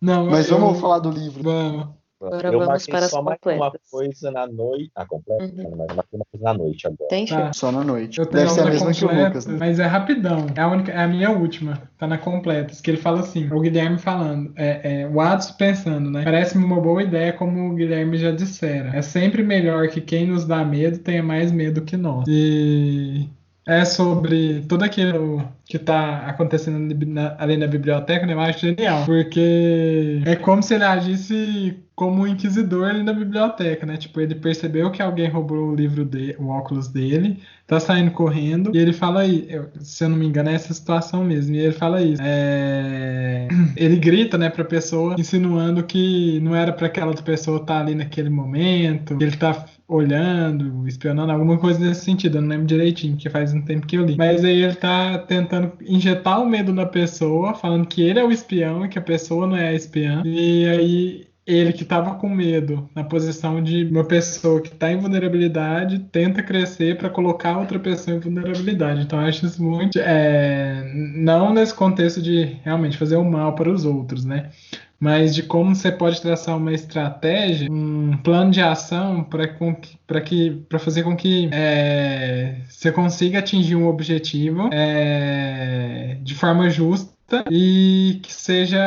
Não, Mas vamos falar do livro. Vamos. Agora Eu vamos marquei para as só mais uma completas. coisa na noite. Ah, completa? Uhum. Não, mas eu marquei uma coisa na noite agora. Tem, Tá. Fê? Só na noite. Eu tenho Deve ser a outra mesma que o completa, Lucas, né? mas é rapidão. É a minha última. Tá na completas. Que ele fala assim, o Guilherme falando, o Atos pensando, né? Parece-me uma boa ideia, como o Guilherme já dissera. É sempre melhor que quem nos dá medo tenha mais medo que nós. E é sobre tudo aquilo que tá acontecendo ali na biblioteca, né? Eu acho genial. Porque é como se ele agisse como um inquisidor ali na biblioteca, né? Tipo, ele percebeu que alguém roubou o livro dele, o óculos dele, tá saindo correndo, e ele fala aí, se eu não me engano, é essa situação mesmo, e ele fala isso. Ele grita, né, pra pessoa, insinuando que não era pra aquela outra pessoa estar ali naquele momento, que ele tá olhando, espionando, alguma coisa nesse sentido, eu não lembro direitinho, porque faz um tempo que eu li. Mas aí ele tá tentando injetar o medo na pessoa, falando que ele é o espião e que a pessoa não é a espiã, e aí ele que estava com medo, na posição de uma pessoa que está em vulnerabilidade, tenta crescer para colocar outra pessoa em vulnerabilidade. Então, eu acho isso muito. Não nesse contexto de realmente fazer o mal para os outros, né? Mas de como você pode traçar uma estratégia, um plano de ação para fazer com que você consiga atingir um objetivo de forma justa e que seja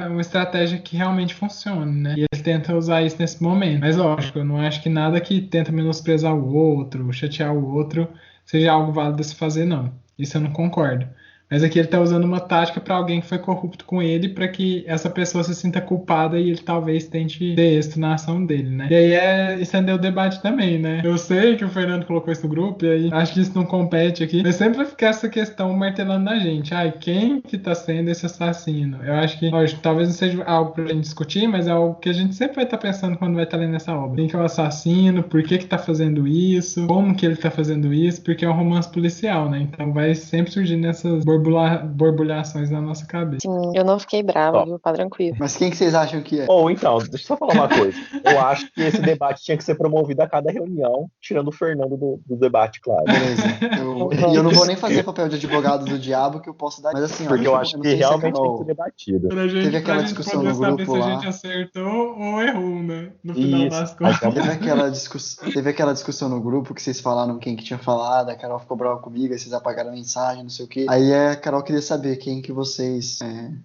uma estratégia que realmente funcione, né? E ele tenta usar isso nesse momento. Mas lógico, eu não acho que nada que tenta menosprezar o outro, chatear o outro, seja algo válido a se fazer, não. Isso eu não concordo. Mas aqui ele está usando uma tática para alguém que foi corrupto com ele, para que essa pessoa se sinta culpada e ele talvez tente ter êxito na ação dele, né? E aí estender o debate também, né? Eu sei que o Fernando colocou isso no grupo, e aí acho que isso não compete aqui, mas sempre vai ficar essa questão martelando na gente. Ai, quem que tá sendo esse assassino? Eu acho que, lógico, talvez não seja algo pra gente discutir, mas é algo que a gente sempre vai estar pensando quando vai estar lendo essa obra. Quem que é o assassino? Por que que tá fazendo isso? Como que ele tá fazendo isso? Porque é um romance policial, né? Então vai sempre surgindo essas borbulhações na nossa cabeça. Sim, eu não fiquei brava, Ó. viu? Tá tranquilo. Mas quem que vocês acham que é? Ou então, deixa eu só falar uma coisa. Eu acho que esse debate tinha que ser promovido a cada reunião, tirando o Fernando do debate, claro. Beleza. E eu não vou nem fazer papel de advogado do diabo que eu posso dar. Mas assim, ó, Porque eu acho não que sei se a realmente tem que Carol ser debatido. teve aquela Pra gente discussão poder no saber grupo se a lá. gente acertou ou errou, né? No final das Isso. contas. Teve aquela discussão no grupo que vocês falaram quem que tinha falado, a Carol ficou brava comigo, aí vocês apagaram a mensagem, não sei o quê. Aí a Carol queria saber quem que vocês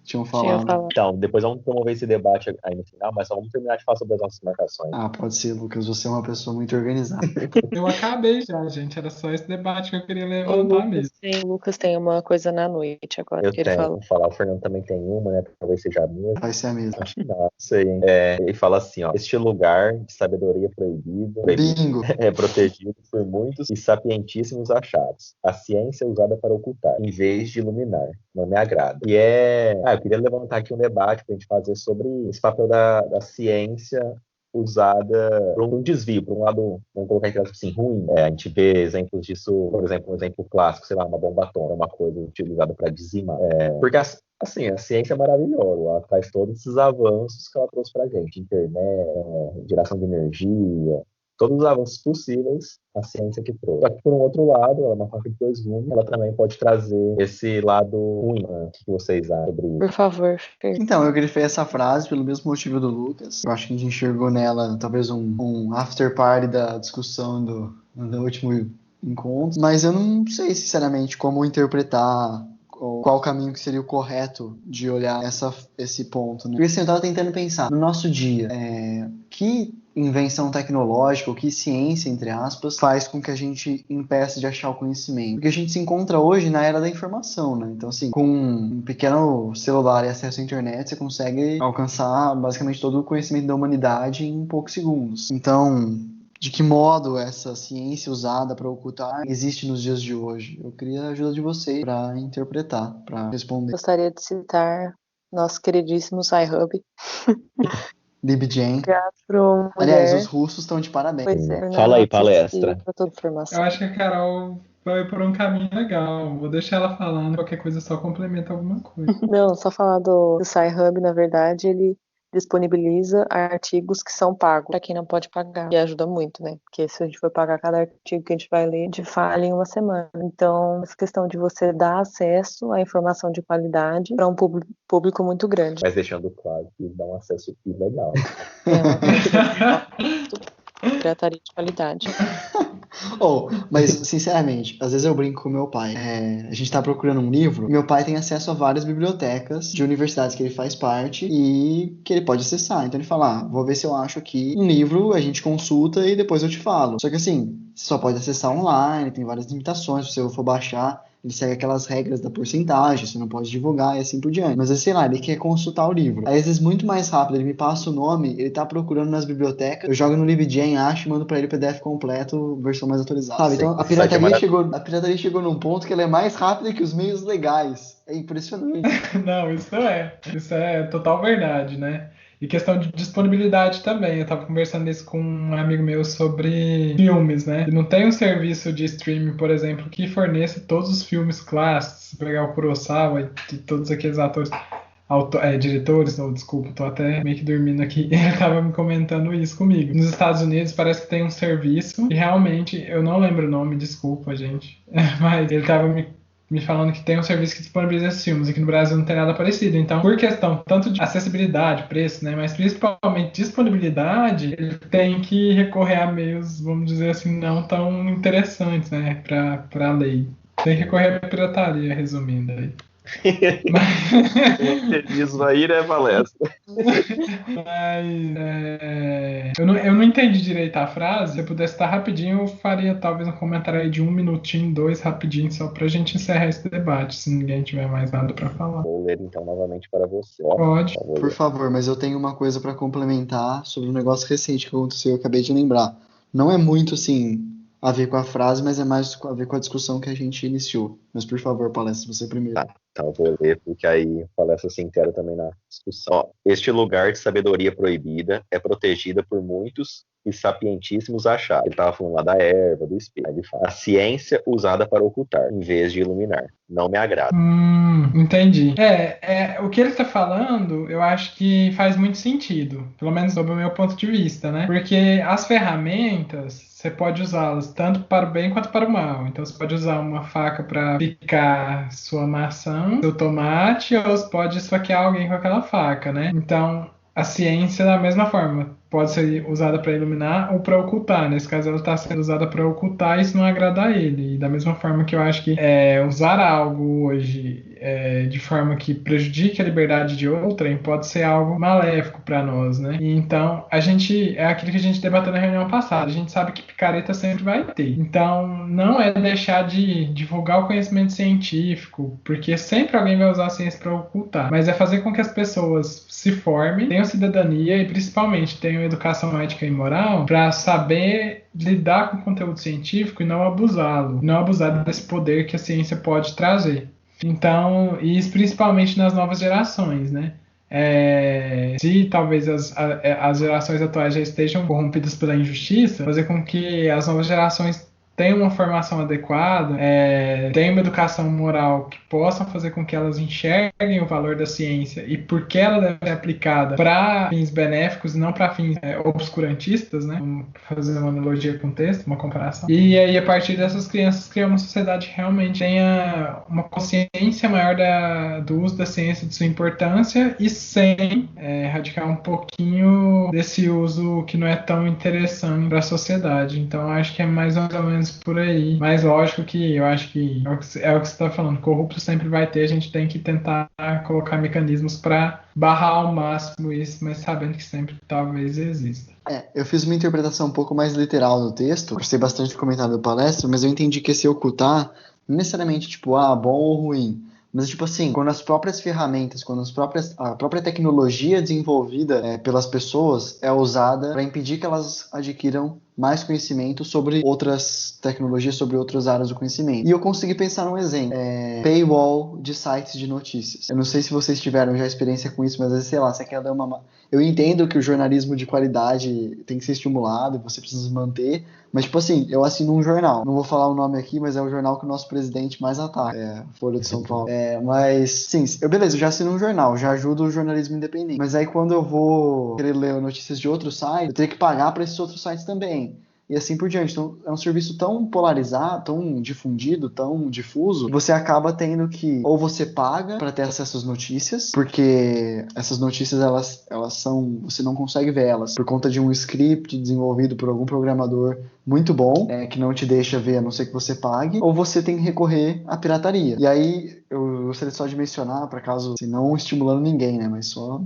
tinham Tinha falado. falado. Então, depois vamos promover esse debate aí no final, mas só vamos terminar de falar sobre as nossas marcações. Ah, pode ser, Lucas, você é uma pessoa muito organizada. Eu acabei já, gente. Era só esse debate que eu queria O levantar mesmo. Lucas tem uma coisa na noite agora Eu que ele tenho, falou. vou falar, o Fernando também tem uma, né? Talvez seja a mesma. Vai ser a mesma. Acho que não sei, hein? Ele fala assim, ó. Este lugar de sabedoria proibido Bingo! é protegido por muitos e sapientíssimos achados. A ciência é usada para ocultar, em vez de iluminar. Não me agrada. E eu queria levantar aqui um debate pra gente fazer sobre esse papel da ciência usada por um desvio, por um lado, vamos colocar entre aspas assim, ruim. A gente vê exemplos disso, por exemplo, um exemplo clássico, sei lá, uma bomba atômica, uma coisa utilizada para dizimar. Porque assim, a ciência é maravilhosa, ela traz todos esses avanços que ela trouxe pra gente, internet, geração de energia, todos os avanços possíveis, a ciência que trouxe. Só que, por um outro lado, ela é uma faca de dois gumes, ela também pode trazer esse lado ruim, né? O que vocês acham sobre isso? Por favor, Fer. Então, eu grifei essa frase pelo mesmo motivo do Lucas. Eu acho que a gente enxergou nela talvez um after party da discussão do último encontro. Mas eu não sei, sinceramente, como interpretar ou qual o caminho que seria o correto de olhar esse ponto, né? Porque assim, eu tava tentando pensar, no nosso dia, que invenção tecnológica, ou que ciência, entre aspas, faz com que a gente impeça de achar o conhecimento. Porque a gente se encontra hoje na era da informação, né? Então, assim, com um pequeno celular e acesso à internet, você consegue alcançar basicamente todo o conhecimento da humanidade em poucos segundos. Então, de que modo essa ciência usada para ocultar existe nos dias de hoje? Eu queria a ajuda de vocês para interpretar, para responder. Gostaria de citar nosso queridíssimo Sci-Hub. LibGen. Criado por uma Aliás, mulher. os russos estão de parabéns. Pois é. Fala aí, Fernanda, palestra. pra toda Eu informação. acho que a Carol vai por um caminho legal. Vou deixar ela falando, qualquer coisa só complementa alguma coisa. Não, só falar do Sci-Hub, na verdade, ele disponibiliza artigos que são pagos para quem não pode pagar. E ajuda muito, né? Porque se a gente for pagar cada artigo que a gente vai ler, a gente falha em uma semana. Então, essa questão de você dar acesso à informação de qualidade para um público muito grande. Mas deixando claro que dá um acesso ilegal. Pirataria de qualidade. Mas, sinceramente, às vezes eu brinco com meu pai. A gente tá procurando um livro, meu pai tem acesso a várias bibliotecas de universidades que ele faz parte e que ele pode acessar. Então ele fala, vou ver se eu acho aqui um livro, a gente consulta e depois eu te falo. Só que assim, você só pode acessar online, tem várias limitações, se você for baixar, ele segue aquelas regras da porcentagem, você não pode divulgar e assim por diante. Mas, sei lá, ele quer consultar o livro. Aí, às vezes, muito mais rápido, ele me passa o nome, ele tá procurando nas bibliotecas, eu jogo no LibGen, acho e mando pra ele o PDF completo, versão mais atualizada. Sabe? Então, a pirataria chegou num ponto que ela é mais rápida que os meios legais. É impressionante. Não, isso é total verdade, né? E questão de disponibilidade também. Eu tava conversando isso com um amigo meu sobre filmes, né? E não tem um serviço de streaming, por exemplo, que forneça todos os filmes clássicos. Se pegar o Kurosawa e todos aqueles atores, diretores, não, desculpa, tô até meio que dormindo aqui. Ele tava me comentando isso comigo. Nos Estados Unidos parece que tem um serviço e realmente, eu não lembro o nome, desculpa, gente. Mas ele tava me falando que tem um serviço que disponibiliza esses filmes, e que no Brasil não tem nada parecido. Então, por questão tanto de acessibilidade, preço, né, mas principalmente disponibilidade, ele tem que recorrer a meios, vamos dizer assim, não tão interessantes, né, para a lei. Tem que recorrer à pirataria, resumindo aí. Isso aí, né, palestra? Eu não entendi direito a frase. Se eu pudesse estar rapidinho, eu faria talvez um comentário aí de 1 minutinho, 2 rapidinho, só pra gente encerrar esse debate, se ninguém tiver mais nada pra falar. Vou ler então novamente para você. Pode. Por favor, mas eu tenho uma coisa pra complementar sobre um negócio recente que aconteceu, eu acabei de lembrar. Não é muito, assim, a ver com a frase, mas é mais a ver com a discussão que a gente iniciou. Mas, por favor, palestra, você primeiro. Tá, então eu vou ler, porque aí palestra se inteira também na discussão. Ó, este lugar de sabedoria proibida é protegida por muitos e sapientíssimos achados. Ele estava falando lá da erva, do espelho. Aí ele fala, a ciência usada para ocultar, em vez de iluminar. Não me agrada. Entendi. O que ele tá falando, eu acho que faz muito sentido, pelo menos sob o meu ponto de vista, né? Porque as ferramentas, você pode usá-las tanto para o bem quanto para o mal. Então, você pode usar uma faca para picar sua maçã, seu tomate, ou você pode esfaquear alguém com aquela faca, né? Então, a ciência, da mesma forma, pode ser usada para iluminar ou para ocultar. Nesse caso, ela está sendo usada para ocultar e isso não agrada a ele. E da mesma forma que eu acho que usar algo hoje de forma que prejudique a liberdade de outrem pode ser algo maléfico para nós, né? E então, é aquilo que a gente debateu na reunião passada. A gente sabe que picareta sempre vai ter. Então, não é deixar de divulgar o conhecimento científico, porque sempre alguém vai usar a ciência para ocultar. Mas é fazer com que as pessoas se formem, tenham cidadania e principalmente tenham educação ética e moral para saber lidar com o conteúdo científico e não abusá-lo, não abusar desse poder que a ciência pode trazer. Então, isso principalmente nas novas gerações, né? Se talvez as gerações atuais já estejam corrompidas pela injustiça, fazer com que as novas gerações tenham uma formação adequada, tenham uma educação moral que possam fazer com que elas enxerguem o valor da ciência e por que ela deve ser aplicada para fins benéficos e não para fins obscurantistas, né? Vamos fazer uma analogia com o texto, uma comparação. E aí, a partir dessas crianças, criar uma sociedade que realmente tenha uma consciência maior do uso da ciência, de sua importância, e sem erradicar um pouquinho desse uso que não é tão interessante para a sociedade. Então, acho que é mais ou menos por aí. Mas lógico que eu acho que é o que você está falando, corrupto sempre vai ter, a gente tem que tentar colocar mecanismos para barrar ao máximo isso, mas sabendo que sempre talvez exista. Eu fiz uma interpretação um pouco mais literal do texto, gostei bastante do comentário da palestra, mas eu entendi que esse ocultar não necessariamente tipo, bom ou ruim, mas tipo assim, quando as próprias ferramentas, a própria tecnologia desenvolvida pelas pessoas é usada para impedir que elas adquiram mais conhecimento sobre outras tecnologias, sobre outras áreas do conhecimento. E eu consegui pensar num exemplo. Paywall de sites de notícias. Eu não sei se vocês tiveram já experiência com isso, mas sei lá, você quer dar uma... Eu entendo que o jornalismo de qualidade tem que ser estimulado, você precisa se manter, mas, tipo assim, eu assino um jornal. Não vou falar o nome aqui, mas é o jornal que o nosso presidente mais ataca. Folha de São Paulo. Mas, sim, beleza, eu já assino um jornal, já ajudo o jornalismo independente. Mas aí, quando eu vou querer ler notícias de outro site, eu tenho que pagar para esses outros sites também. E assim por diante. Então, é um serviço tão polarizado, tão difundido, tão difuso, que você acaba tendo que, ou você paga para ter acesso às notícias, porque essas notícias, elas são, você não consegue ver elas, por conta de um script desenvolvido por algum programador muito bom, que não te deixa ver, a não ser que você pague, ou você tem que recorrer à pirataria. E aí, eu gostaria só de mencionar, para caso, assim, não estimulando ninguém, né, mas só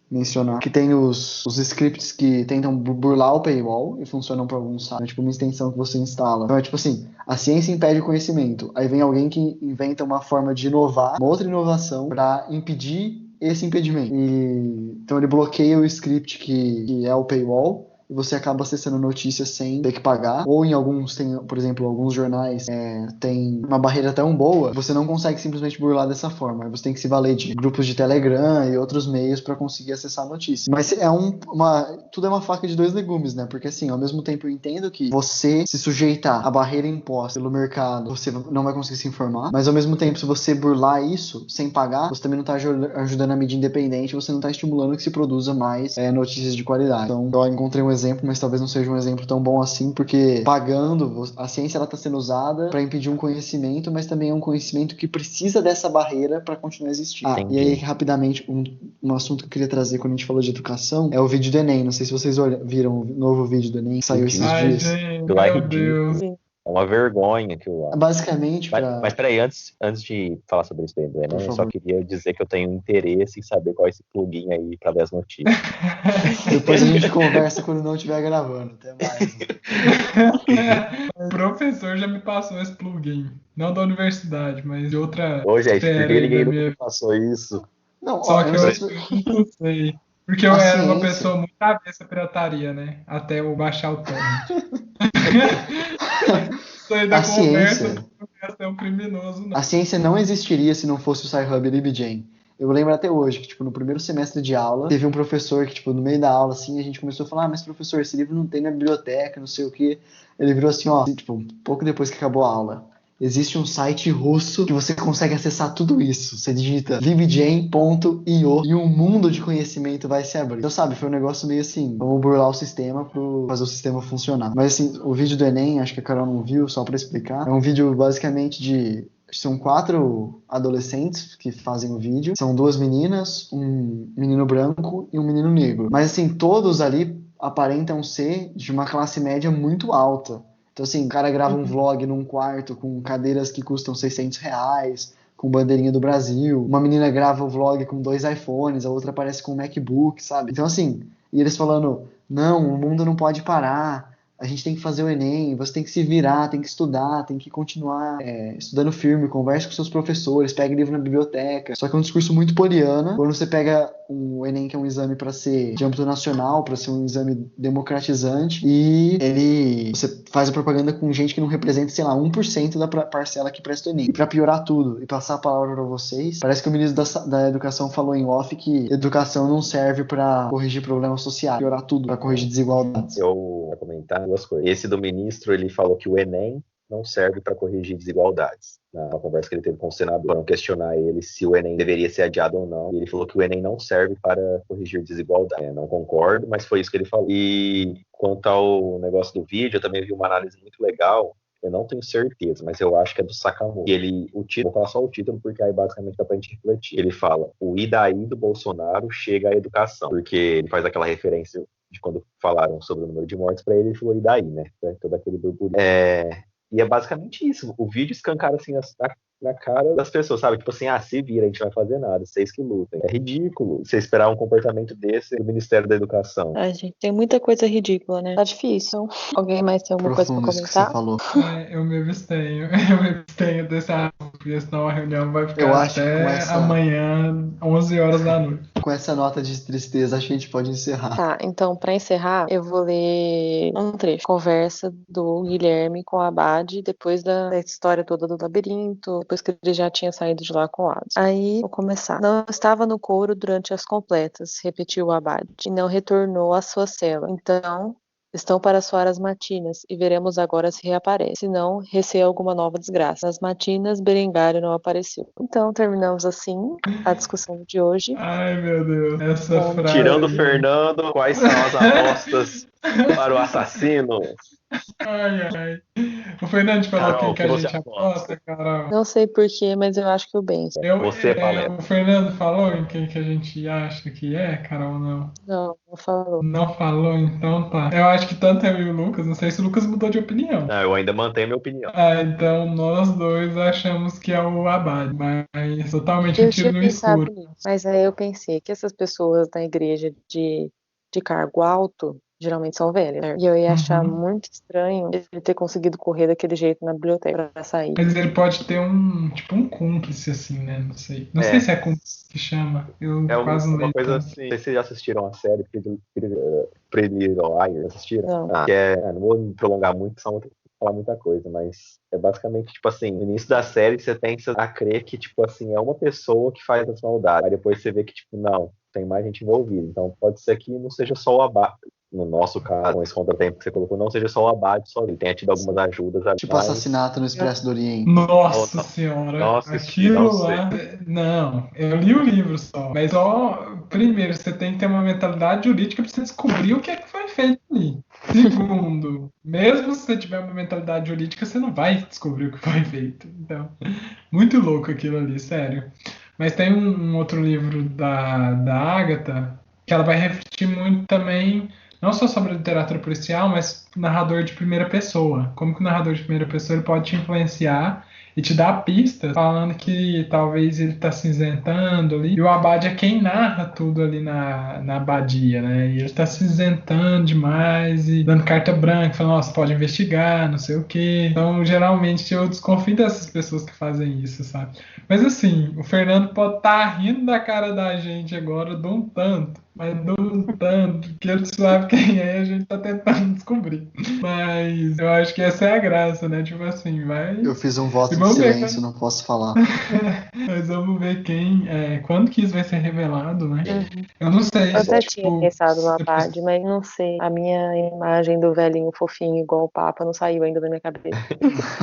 mencionar que tem os scripts que tentam burlar o paywall e funcionam para alguns sites, tipo uma extensão que você instala. Então é tipo assim, a ciência impede o conhecimento. Aí vem alguém que inventa uma forma de inovar, uma outra inovação para impedir esse impedimento. Então ele bloqueia o script que é o paywall e você acaba acessando notícias sem ter que pagar. Ou em alguns, por exemplo, alguns jornais tem uma barreira tão boa, você não consegue simplesmente burlar dessa forma. Você tem que se valer de grupos de Telegram e outros meios para conseguir acessar a notícia. Mas tudo é uma faca de dois legumes, né? Porque assim, ao mesmo tempo eu entendo que você se sujeitar à barreira imposta pelo mercado, você não vai conseguir se informar, mas ao mesmo tempo, se você burlar isso sem pagar, você também não está ajudando a mídia independente, você não está estimulando que se produza mais notícias de qualidade. Então, eu encontrei um exemplo, mas talvez não seja um exemplo tão bom assim, porque pagando, a ciência está sendo usada para impedir um conhecimento, mas também é um conhecimento que precisa dessa barreira para continuar existindo. E aí, rapidamente, um assunto que eu queria trazer quando a gente falou de educação é o vídeo do Enem. Não sei se vocês viram o novo vídeo do Enem que saiu esses dias. Gente, meu Deus. É uma vergonha aquilo lá. Basicamente, Mas peraí, antes de falar sobre isso daí do Enem, eu só queria dizer que eu tenho interesse em saber qual é esse plugin aí pra ver as notícias. Depois a gente conversa quando não estiver gravando. Até mais. O professor já me passou esse plugin. Não da universidade, mas de outra. Ô, gente, por que ninguém nunca me passou isso? Não, Só que eu não sei. Porque eu era uma pessoa muito avessa à pirataria, né? Até eu baixar o torrent. Isso aí da conversa não ia ser um criminoso, não. A ciência não existiria se não fosse o Sci-Hub e LibGen. Eu lembro até hoje que, tipo, no primeiro semestre de aula, teve um professor que, tipo, no meio da aula, assim, a gente começou a falar, mas professor, esse livro não tem na biblioteca, não sei o quê. Ele virou assim, ó, tipo, um pouco depois que acabou a aula. Existe um site russo que você consegue acessar tudo isso. Você digita libgen.io e um mundo de conhecimento vai se abrir. Então, sabe, foi um negócio meio assim, vamos burlar o sistema para fazer o sistema funcionar. Mas, assim, o vídeo do Enem, acho que a Carol não viu, só para explicar, é um vídeo basicamente são 4 adolescentes que fazem o vídeo. São 2 meninas, um menino branco e um menino negro. Mas, assim, todos ali aparentam ser de uma classe média muito alta. Então, assim, o cara grava um vlog num quarto com cadeiras que custam R$600, com bandeirinha do Brasil. Uma menina grava o vlog com 2 iPhones, a outra aparece com um MacBook, sabe? Então, assim, e eles falando, não, o mundo não pode parar, a gente tem que fazer o Enem, você tem que se virar, tem que estudar, tem que continuar estudando firme, converse com seus professores, pegue livro na biblioteca. Só que é um discurso muito poliana. Quando você pega o Enem, que é um exame para ser de âmbito nacional, para ser um exame democratizante, e você faz a propaganda com gente que não representa, sei lá, 1% da parcela que presta o Enem. E para piorar tudo e passar a palavra para vocês, parece que o ministro da Educação falou em off que educação não serve para corrigir problemas sociais, piorar tudo, para corrigir desigualdades. Eu vou comentar 2 coisas. Esse do ministro, ele falou que o Enem não serve para corrigir desigualdades. Na conversa que ele teve com o senador, foram questionar ele se o Enem deveria ser adiado ou não. E ele falou que o Enem não serve para corrigir desigualdades. Não concordo, mas foi isso que ele falou. E quanto ao negócio do vídeo, eu também vi uma análise muito legal. Eu não tenho certeza, mas eu acho que é do Sakamoto. O título, vou falar só o título, porque aí basicamente dá pra gente refletir. Ele fala, o e daí do Bolsonaro chega à educação. Porque ele faz aquela referência de quando falaram sobre o número de mortes pra ele falou, e daí, né? Todo aquele burburinho. E é basicamente isso. O vídeo escancara assim na cara das pessoas, sabe? Tipo assim, se vira, a gente não vai fazer nada, vocês que lutem. É ridículo você esperar um comportamento desse do Ministério da Educação. Gente, tem muita coisa ridícula, né? Tá difícil. Alguém mais tem alguma coisa pra comentar? Que você falou. Eu me abstenho desse assunto, porque senão a reunião vai ficar até amanhã, 11 horas da noite. Com essa nota de tristeza, acho que a gente pode encerrar. Tá, então, pra encerrar, eu vou ler um trecho. Conversa do Guilherme com o Abade, depois da história toda do labirinto, depois que ele já tinha saído de lá com o Hades. Aí, vou começar. Não estava no coro durante as completas, repetiu o Abade, e não retornou à sua cela. Então, estão para soar as matinas, e veremos agora se reaparece. Se não, receia alguma nova desgraça. Nas matinas, Berengário não apareceu. Então, terminamos assim a discussão de hoje. Ai, meu Deus. Essa Bom, frase. Tirando o Fernando, quais são as apostas para o assassino? Ai, ai. O Fernando falou Carol, quem que a que você gente aposta, Carol. Não sei porquê, mas eu acho que o Ben. Você, Paleta. O Fernando falou em quem que a gente acha que é, Carol, não. Não falou. Não falou, então tá. Eu acho que tanto eu e o Lucas, não sei se o Lucas mudou de opinião. Não, eu ainda mantenho minha opinião. Ah, então nós dois achamos que é o Abade, mas totalmente um Eu tiro tinha no pensado escuro. nisso, mas aí eu pensei que essas pessoas da igreja de cargo alto geralmente são velhas, né? E eu ia achar Uhum. muito estranho ele ter conseguido correr daquele jeito na biblioteca pra sair. Mas ele pode ter um cúmplice, assim, né? Não sei. Não sei se é cúmplice que chama. Eu quase não uma leio coisa tanto. assim. Não sei se vocês já assistiram a série Pretty Little Liars, assistiram? Não. Não vou me prolongar muito, só vou falar muita coisa, mas é basicamente, tipo assim, no início da série você tem a crer que, tipo assim, é uma pessoa que faz as maldades. Aí depois você vê que, tipo, não, tem mais gente envolvida. Então pode ser que não seja só o Abade. No nosso caso, com esse contratempo que você colocou, não seja só o Abade, só ele tenha tido algumas ajudas. Tipo Assassinato no Expresso do Oriente. Nossa senhora, não assisti, aquilo não lá. Não, eu li o livro só. Mas primeiro, você tem que ter uma mentalidade jurídica pra você descobrir o que é que foi feito ali. Segundo, mesmo se você tiver uma mentalidade jurídica, você não vai descobrir o que foi feito. Então, muito louco aquilo ali, sério. Mas tem um outro livro da Agatha que ela vai refletir muito também, não só sobre a literatura policial, mas narrador de primeira pessoa. Como que o narrador de primeira pessoa ele pode te influenciar e te dar pistas, falando que talvez ele está cinzentando ali. E o Abade é quem narra tudo ali na abadia, né? E ele está cinzentando demais e dando carta branca, falando, nossa, pode investigar, não sei o quê. Então, geralmente, eu desconfio dessas pessoas que fazem isso, sabe? Mas assim, o Fernando pode estar rindo da cara da gente agora de um tanto. Mas de um tanto, que ele sabe quem é, a gente tá tentando descobrir. Mas eu acho que essa é a graça, né? Tipo assim, vai. Eu fiz um voto de Vamos ver silêncio, não posso falar. Mas vamos ver quando que isso vai ser revelado, né? Eu não sei. Eu até tipo, tinha pensado no Abade, mas não sei. A minha imagem do velhinho fofinho igual o Papa não saiu ainda da minha cabeça.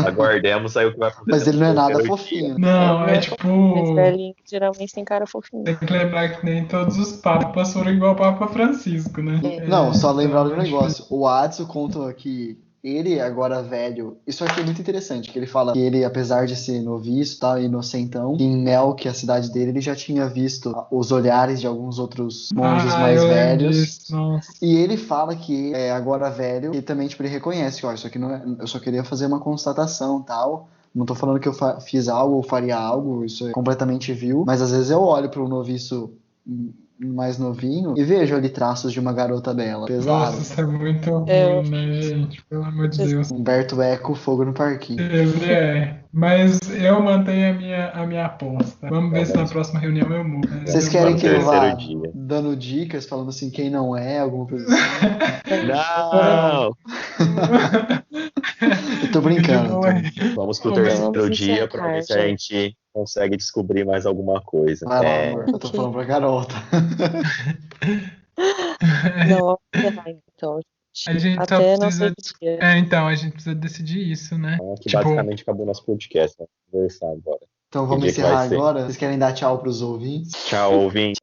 Aguardemos aí o que vai acontecer. Mas ele não é no nada terceiro fofinho. Não, é Mas tipo. velhinho geralmente tem cara fofinho. Tem que lembrar que nem todos os papas foram igual o Papa Francisco, né? Não, só lembrar do então, negócio. O Adson conta que ele, agora velho, isso aqui é muito interessante, que ele fala que ele, apesar de ser noviço, tal, inocentão, em Mel, que é a cidade dele, ele já tinha visto os olhares de alguns outros monges mais eu lembro velhos. disso, nossa. E ele fala que agora velho, e também tipo, ele reconhece que, ó, isso aqui não é, eu só queria fazer uma constatação, tal. Não tô falando que eu fiz algo ou faria algo, isso é completamente vil, mas às vezes eu olho para um noviço mais novinho e vejo ali traços de uma garota bela. Pesado. Nossa, isso é muito ruim, né, gente? Pelo amor de Deus. Humberto Eco, Fogo no Parquinho. Ele é. Mas eu mantenho a minha aposta. Vamos ver se na próxima reunião eu mudo. Vocês querem que eu vá terceiro dia. dando dicas, falando assim, quem não é, alguma coisa assim? Não! Eu tô brincando. Vamos pro Vamos terceiro dia encerrar, pra ver se a gente consegue descobrir mais alguma coisa. Vai lá, amor. Eu tô Ok. falando pra Carol, tá? Não, vamos encerrar então. A gente só Até não precisa. sei que dia. Então, a gente precisa decidir isso, né? Então, aqui Tipo, basicamente acabou o nosso podcast. Vamos conversar agora. Então vamos Que dia que vai encerrar ser? agora. Vocês querem dar tchau pros ouvintes? Tchau, ouvinte.